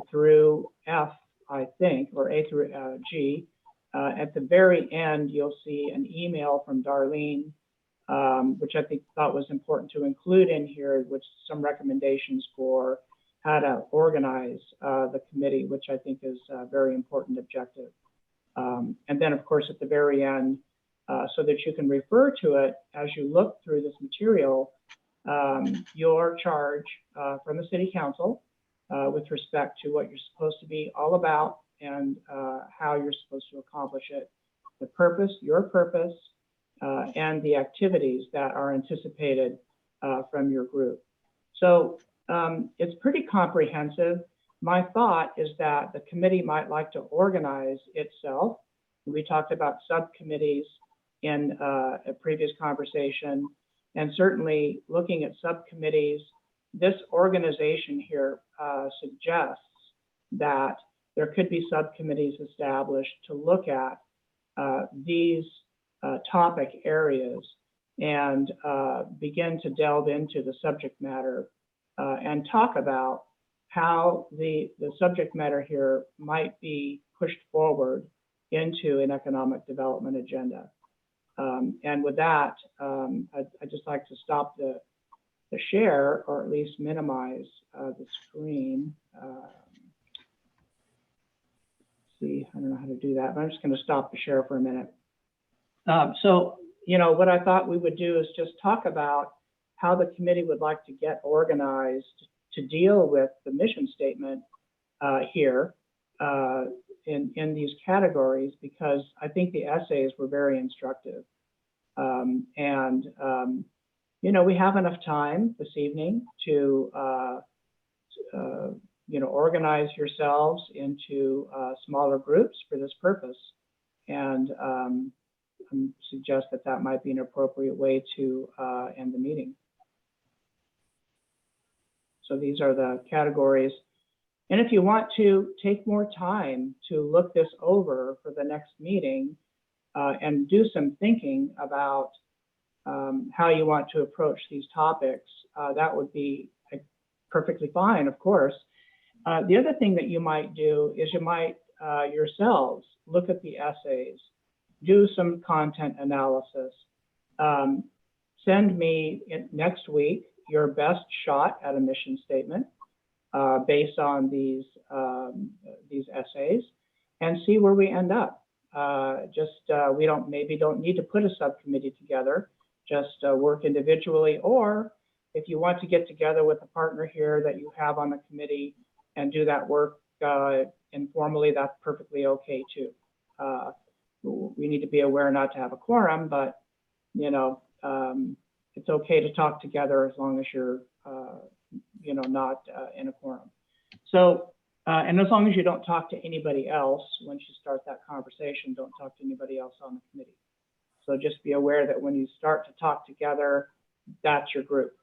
through F, I think, or A through G. At the very end, you'll see an email from Darlene, which I thought was important to include in here, which some recommendations for how to organize the committee, which I think is a very important objective. And then, of course, at the very end, so that you can refer to it as you look through this material, your charge from the City Council with respect to what you're supposed to be all about and how you're supposed to accomplish it, the purpose, your purpose, and the activities that are anticipated from your group. So it's pretty comprehensive. My thought is that the committee might like to organize itself. We talked about subcommittees in a previous conversation, and certainly looking at subcommittees, this organization here suggests that there could be subcommittees established to look at these topic areas and begin to delve into the subject matter and talk about how the subject matter here might be pushed forward into an economic development agenda. And with that, I'd just like to stop the share, or at least minimize the screen. See, I don't know how to do that, but I'm just going to stop the share for a minute. So, what I thought we would do is just talk about how the committee would like to get organized to deal with the mission statement here in these categories, because I think the essays were very instructive. We have enough time this evening to organize yourselves into smaller groups for this purpose, and suggest that might be an appropriate way to end the meeting. So these are the categories. And if you want to take more time to look this over for the next meeting and do some thinking about how you want to approach these topics, that would be perfectly fine, of course. The other thing that you might do is you might yourselves look at the essays, do some content analysis, send me next week your best shot at a mission statement based on these essays, and see where we end up. We maybe don't need to put a subcommittee together, just work individually, or if you want to get together with a partner here that you have on the committee and do that work informally, that's perfectly okay too. We need to be aware not to have a quorum, but it's okay to talk together as long as you're not in a quorum. So, and as long as you don't talk to anybody else, once you start that conversation, don't talk to anybody else on the committee. So just be aware that when you start to talk together, that's your group,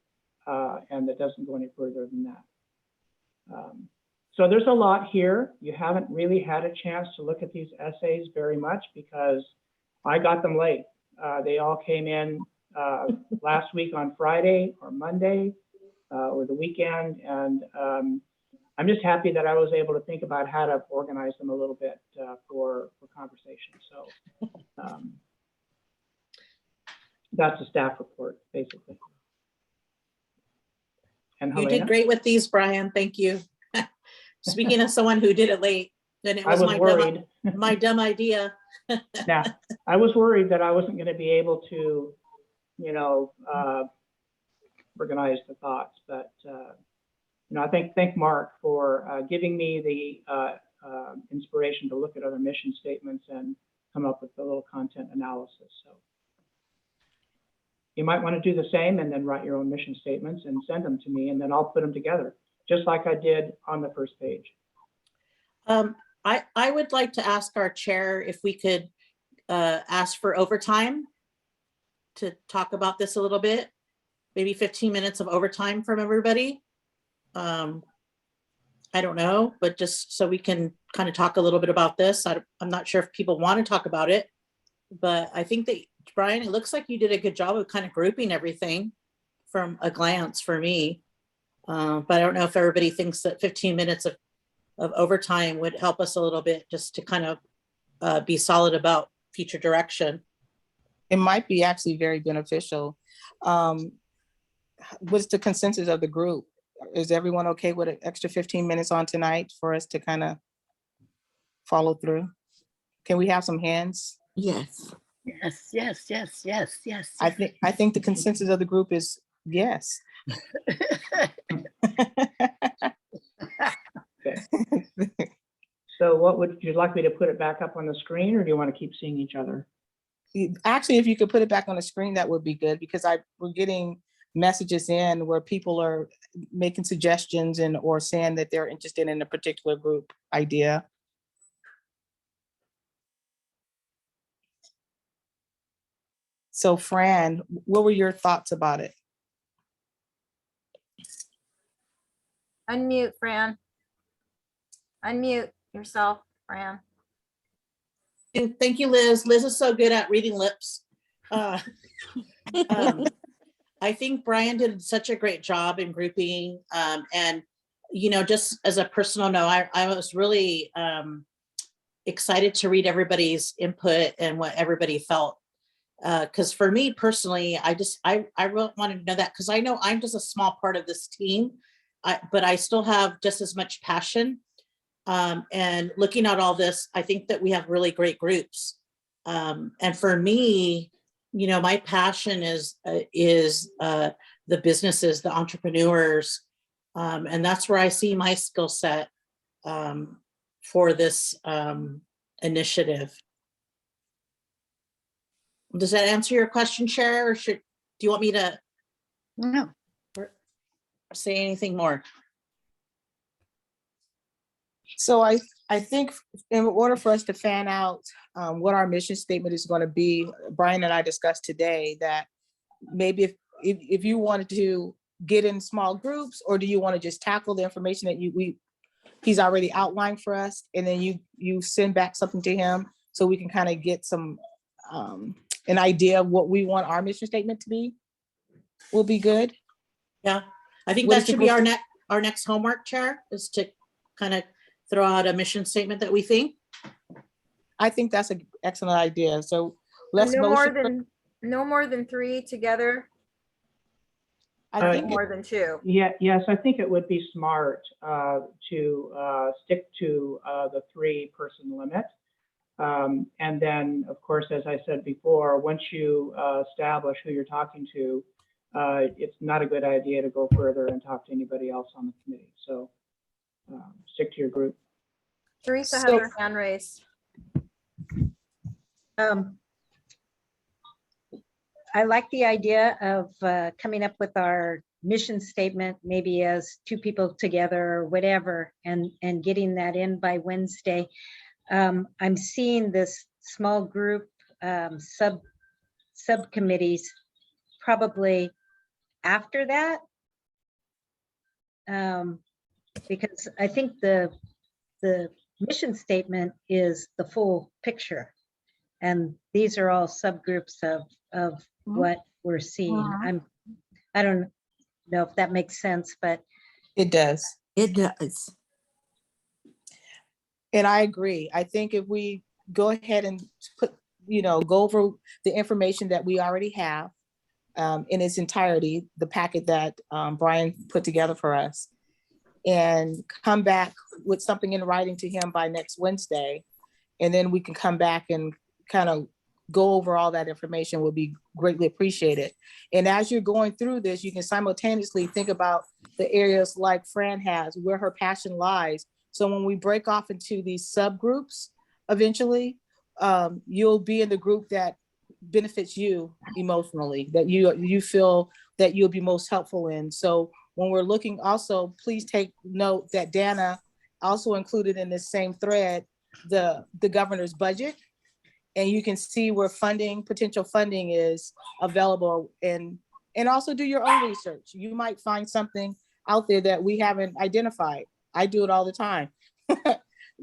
and it doesn't go any further than that. So there's a lot here. You haven't really had a chance to look at these essays very much because I got them late. They all came in last week on Friday or Monday or the weekend, and I'm just happy that I was able to think about how to organize them a little bit for conversation. So that's a staff report, basically. And You Helena? did great with these, Brian. Thank you. Speaking of someone who did it late, then it I was was worried. my dumb idea. Yeah, I was worried that I wasn't going to be able to, you know, organize the thoughts. But you know, I thank Mark for giving me the inspiration to look at other mission statements and come up with a little content analysis. So you might want to do the same and then write your own mission statements and send them to me, and then I'll put them together, just like I did on the first page. I would like to ask our chair if we could ask for overtime to talk about this a little bit, maybe 15 minutes of overtime from everybody. I don't know, but just so we can kind of talk a little bit about this. I'm not sure if people want to talk about it, but I think that, Brian, it looks like you did a good job of kind of grouping everything from a glance for me. But I don't know if everybody thinks that 15 minutes of overtime would help us a little bit just to kind of be solid about future direction. It might be actually very beneficial. What's the consensus of the group? Is everyone okay with an extra 15 minutes on tonight for us to kind of follow through? Can we have some hands? Yes. Yes, yes, yes, yes, yes. I think the consensus of the group is yes. Okay. So what would you like me to put it back up on the screen, or do you want to keep seeing each other? Actually, if you could put it back on the screen, that would be good, because we're getting messages in where people are making suggestions and or saying that they're interested in a particular group idea. So Fran, what were your thoughts about it? Unmute, Fran. Unmute yourself, Fran. And thank you, Liz. Liz is so good at reading lips. I think Brian did such a great job in grouping. And, you know, just as a personal note, I was really excited to read everybody's input and what everybody felt. Because for me personally, I really wanted to know that, because I know I'm just a small part of this team, but I still have just as much passion. And looking at all this, I think that we have really great groups. And for me, you know, my passion is the businesses, the entrepreneurs, and that's where I see my skill set for this initiative. Does that answer your question, Chair, or do you want me to say anything more? So I think in order for us to fan out what our mission statement is going to be, Brian and I discussed today that maybe if you wanted to get in small groups, or do you want to just tackle the information that he's already outlined for us, and then you send back something to him so we can kind of get some an idea of what we want our mission statement to be, will be good. Yeah, I think What that is the should be group- our next homework, Chair, is to kind of throw out a mission statement that we think. I think that's an excellent idea. So let's No motion. more than 3 together. I think More than 2. Yeah, yes, I think it would be smart to stick to the 3-person limit. And then, of course, as I said before, once you establish who you're talking to, it's not a good idea to go further and talk to anybody else on the committee. So stick to your group. Teresa has So- her hand raised. I like the idea of coming up with our mission statement, maybe as 2 people together or whatever, and getting that in by Wednesday. I'm seeing this small group subcommittees probably after that. Because I think the mission statement is the full picture. And these are all subgroups of what we're seeing. I don't know if that makes sense, but it does. It does. And I agree. I think if we go ahead and put, go over the information that we already have in its entirety, the packet that Brian put together for us, and come back with something in writing to him by next Wednesday. And then we can come back and kind of go over all that information will be greatly appreciated. And as you're going through this, you can simultaneously think about the areas like Fran has, where her passion lies. So when we break off into these subgroups, eventually, you'll be in the group that benefits you emotionally, that you feel that you'll be most helpful in. So when we're looking also, please take note that Dana also included in this same thread, the governor's budget. And you can see where potential funding is available, and also do your own research. You might find something out there that we haven't identified. I do it all the time.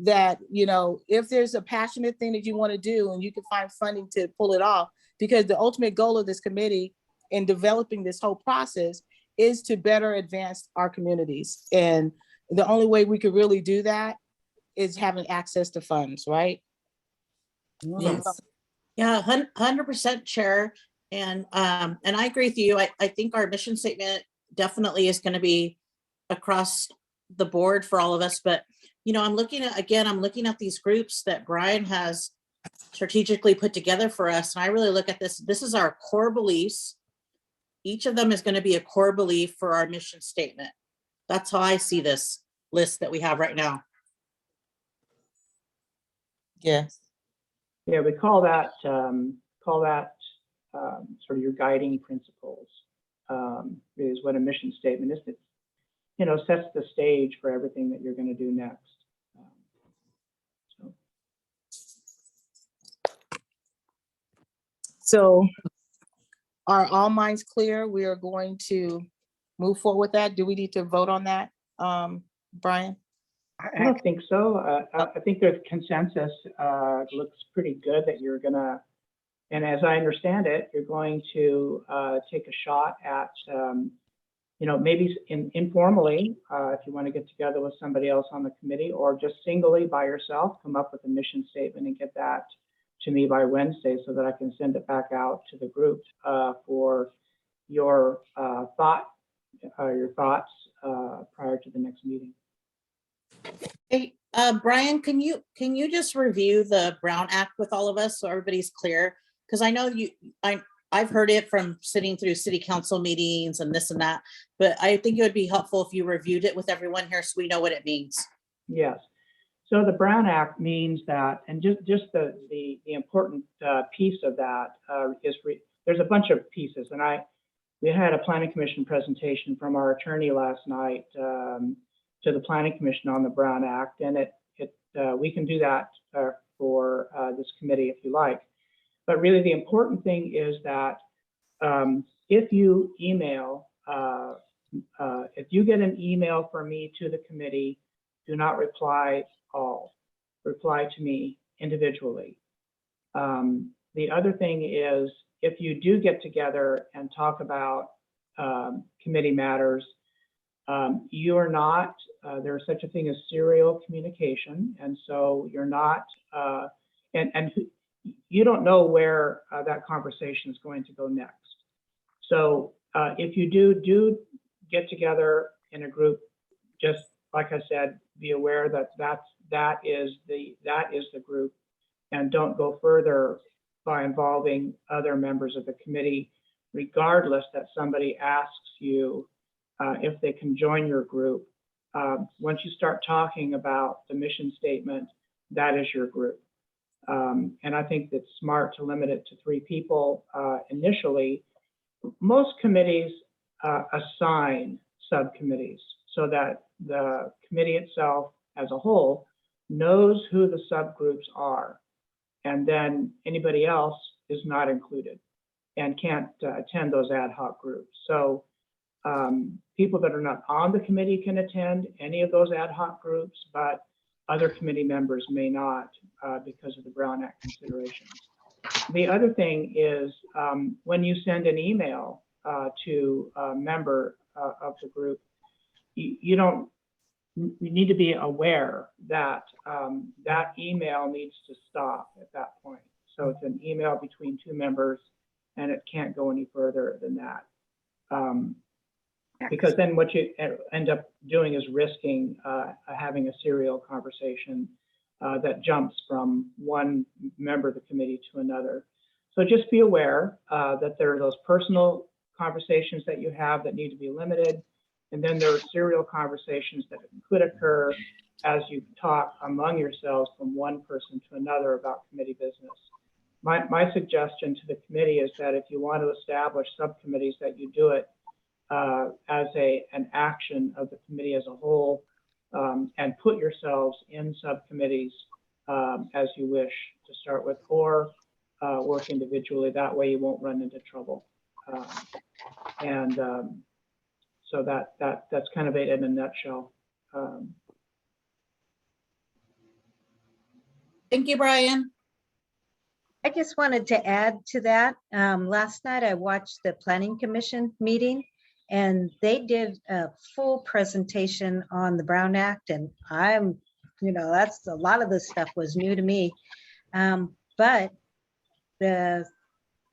That, if there's a passionate thing that you want to do and you can find funding to pull it off, because the ultimate goal of this committee in developing this whole process is to better advance our communities. And the only way we could really do that is having access to funds, right? Yes. Yeah, 100% Chair. And I agree with you. I think our mission statement definitely is going to be across the board for all of us. But, I'm looking at these groups that Brian has strategically put together for us. And I really look at this. This is our core beliefs. Each of them is going to be a core belief for our mission statement. That's how I see this list that we have right now. Yes. Yeah, we call that sort of your guiding principles. Is what a mission statement is. It, sets the stage for everything that you're going to do next. So are all minds clear? We are going to move forward with that. Do we need to vote on that, Brian? I don't think so. I think there's consensus. It looks pretty good that you're gonna, and as I understand it, you're going to take a shot at, maybe informally, if you want to get together with somebody else on the committee, or just singly by yourself, come up with a mission statement and get that to me by Wednesday so that I can send it back out to the group for your thoughts prior to the next meeting. Hey, Brian, can you just review the Brown Act with all of us so everybody's clear? Because I know I've heard it from sitting through city council meetings and this and that, but I think it would be helpful if you reviewed it with everyone here so we know what it means. Yes. So the Brown Act means that, and just the important piece of that is there's a bunch of pieces, and we had a planning commission presentation from our attorney last night to the Planning Commission on the Brown Act, and we can do that for this committee if you like. But really the important thing is that if you email, if you get an email from me to the committee, do not reply all. Reply to me individually. The other thing is, if you do get together and talk about committee matters, you are not, there's such a thing as serial communication. And so you're not, and you don't know where that conversation is going to go next. So if you do get together in a group, just like I said, be aware that that is the group, and don't go further by involving other members of the committee, regardless that somebody asks you if they can join your group. Once you start talking about the mission statement, that is your group. And I think it's smart to limit it to 3 people initially. Most committees assign subcommittees so that the committee itself as a whole knows who the subgroups are, and then anybody else is not included and can't attend those ad hoc groups. So people that are not on the committee can attend any of those ad hoc groups, but other committee members may not because of the Brown Act considerations. The other thing is when you send an email to a member of the group, you don't you need to be aware that that email needs to stop at that point. So it's an email between two members, and it can't go any further than that. Because then what you end up doing is risking having a serial conversation that jumps from one member of the committee to another. So just be aware that there are those personal conversations that you have that need to be limited. And then there are serial conversations that could occur as you talk among yourselves from one person to another about committee business. My suggestion to the committee is that if you want to establish subcommittees, that you do it as an action of the committee as a whole, and put yourselves in subcommittees as you wish to start with, or work individually. That way you won't run into trouble. So that's kind of it in a nutshell. Thank you, Brian. I just wanted to add to that. Last night I watched the Planning Commission meeting, and they did a full presentation on the Brown Act, and that's a lot of this stuff was new to me. But the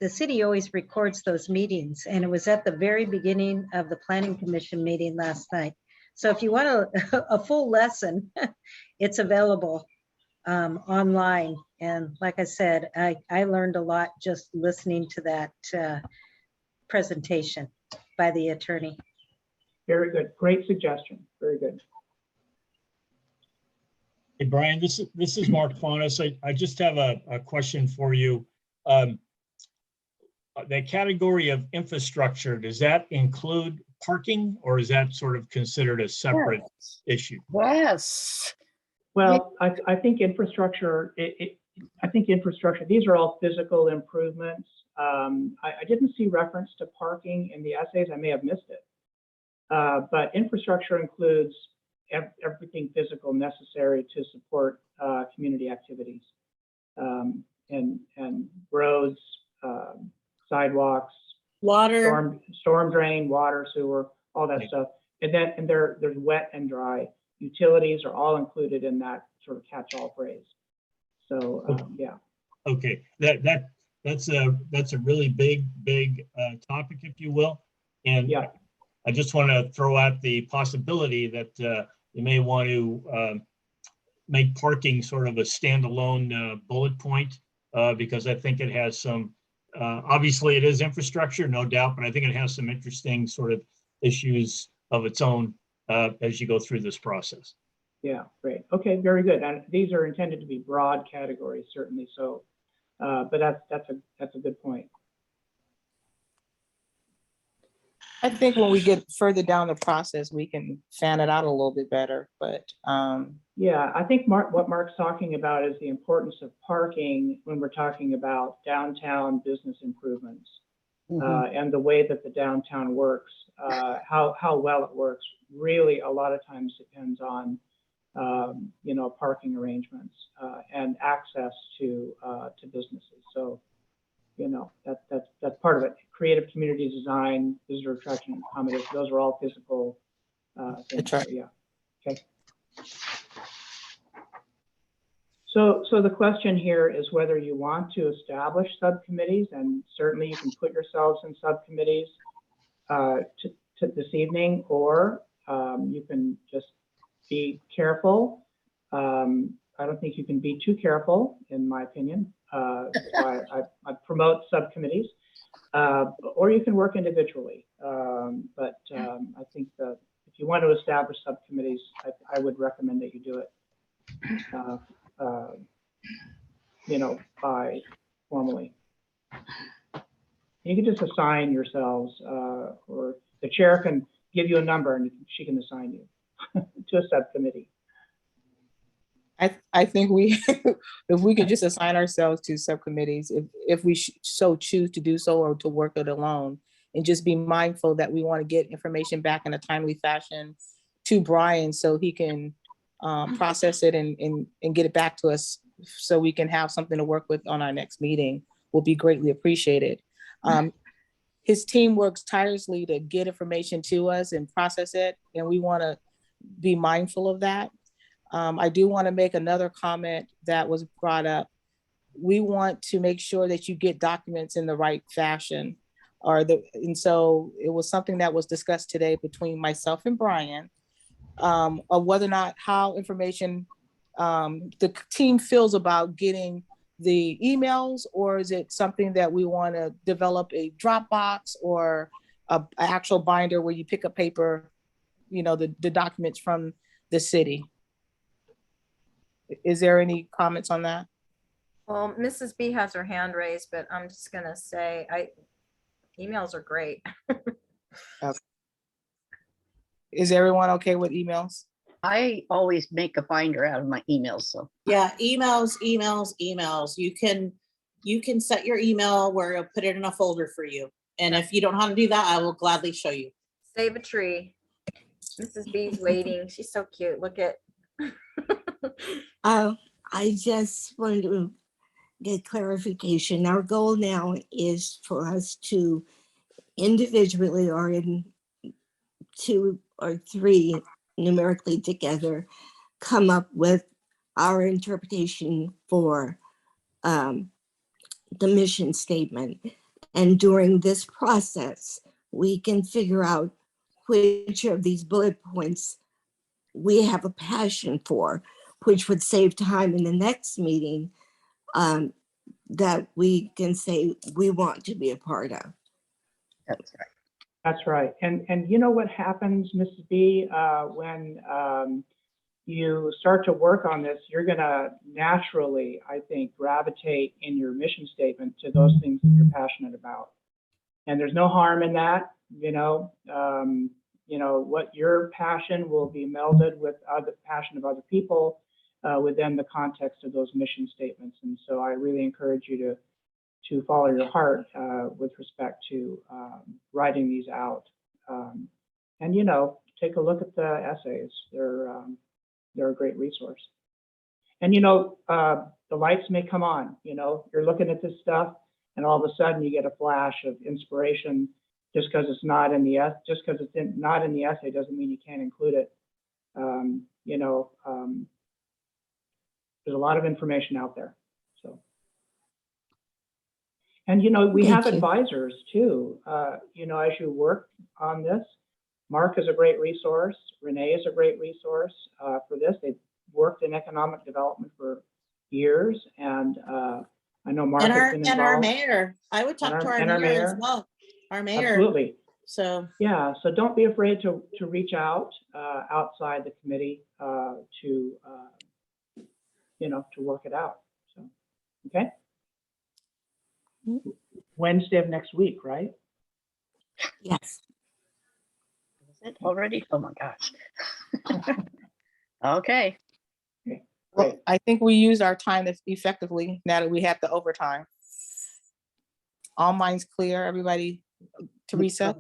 city always records those meetings, and it was at the very beginning of the Planning Commission meeting last night. So if you want a full lesson, it's available online. And like I said, I learned a lot just listening to that presentation by the attorney. Very good. Great suggestion. Very good. Hey, Brian, this is Mark Faunus. I just have a question for you. The category of infrastructure, does that include parking, or is that sort of considered a separate issue? Yes. Well, I think infrastructure, these are all physical improvements. I didn't see reference to parking in the essays. I may have missed it. But infrastructure includes everything physical necessary to support community activities, and roads, sidewalks, Water. storm drain, water, sewer, all that stuff. And there's wet and dry. Utilities are all included in that sort of catch-all phrase. So yeah. Okay, that's a really big topic, if you will. And yeah, I just want to throw out the possibility that you may want to make parking sort of a standalone bullet point, because I think it has some, obviously it is infrastructure, no doubt, but I think it has some interesting sort of issues of its own as you go through this process. Yeah, great. Okay, very good. And these are intended to be broad categories, certainly. So, but that's a good point. I think when we get further down the process, we can fan it out a little bit better, but. Yeah, I think what Mark's talking about is the importance of parking when we're talking about downtown business improvements. And the way that the downtown works, how well it works, really a lot of times depends on parking arrangements and access to businesses. So that's part of it. Creative community design, visitor attraction and accommodation, those are all physical things. That's right. So, yeah. Okay. So the question here is whether you want to establish subcommittees, and certainly you can put yourselves in subcommittees to this evening, or you can just be careful. I don't think you can be too careful, in my opinion. I promote subcommittees, or you can work individually. But I think that if you want to establish subcommittees, I would recommend that you do it. By formally. You can just assign yourselves, or the chair can give you a number and she can assign you to a subcommittee. I think if we could just assign ourselves to subcommittees, if we so choose to do so, or to work it alone, and just be mindful that we want to get information back in a timely fashion to Brian so he can process it and get it back to us so we can have something to work with on our next meeting, will be greatly appreciated. His team works tirelessly to get information to us and process it, and we want to be mindful of that. I do want to make another comment that was brought up. We want to make sure that you get documents in the right fashion. And so it was something that was discussed today between myself and Brian, of whether or not how information the team feels about getting the emails, or is it something that we want to develop a Dropbox or an actual binder where you pick up paper, you know, the documents from the city. Is there any comments on that? Well, Mrs. B has her hand raised, but I'm just gonna say, emails are great. Is everyone okay with emails? I always make a binder out of my emails, so. Yeah, emails. You can set your email where it'll put it in a folder for you. And if you don't know how to do that, I will gladly show you. Save a tree. Mrs. B's waiting. She's so cute. Look at. I just wanted to get clarification. Our goal now is for us to individually or in 2 or 3 numerically together, come up with our interpretation for the mission statement. And during this process, we can figure out which of these bullet points we have a passion for, which would save time in the next meeting that we can say we want to be a part of. That's right. That's right. And you know what happens, Mrs. B, when you start to work on this, you're going to naturally, I think, gravitate in your mission statement to those things that you're passionate about. And there's no harm in that. You know, what your passion will be melded with other passion of other people within the context of those mission statements. And so I really encourage you to follow your heart with respect to writing these out. And, you know, take a look at the essays. They're a great resource. And, you know, the lights may come on, you know, you're looking at this stuff and all of a sudden you get a flash of inspiration. Just because it's not in the not in the essay doesn't mean you can't include it. You know, there's a lot of information out there. So, and you know, we have advisors too. You know, as you work on this, Mark is a great resource. Renee is a great resource for this. They've worked in economic development for years, and I know Mark has been involved. And our mayor. I would talk to our mayor as well. Our mayor. Absolutely. So yeah, so don't be afraid to reach out outside the committee to you know, to work it out. So okay. Wednesday of next week, right? Yes. Is it already? Oh my gosh. Okay. Well, I think we used our time effectively now that we had the overtime. All minds clear, everybody. Teresa?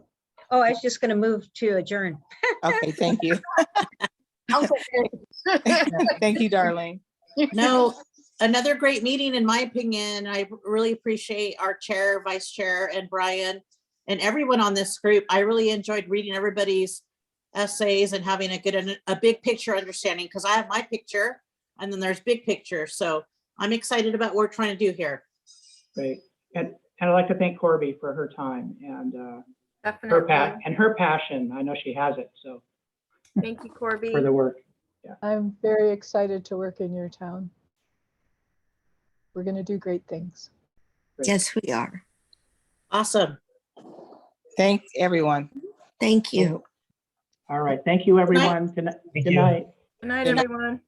Oh, I was just going to move to adjourn. Okay, thank you. Thank you, Darlene. no, another great meeting in my opinion. I really appreciate our chair, vice chair, and Brian, and everyone on this group. I really enjoyed reading everybody's essays and having a big picture understanding, because I have my picture and then there's big picture. So I'm excited about what we're trying to do here. Great. And I'd like to thank Corby for her time and Definitely. her passion. I know she has it. So Thank you, Corby. for the work. Yeah. I'm very excited to work in your town. We're going to do great things. Great. Yes, we are. Awesome. Thanks, everyone. Thank you. All right. Thank you, everyone. Good night. Good night, everyone.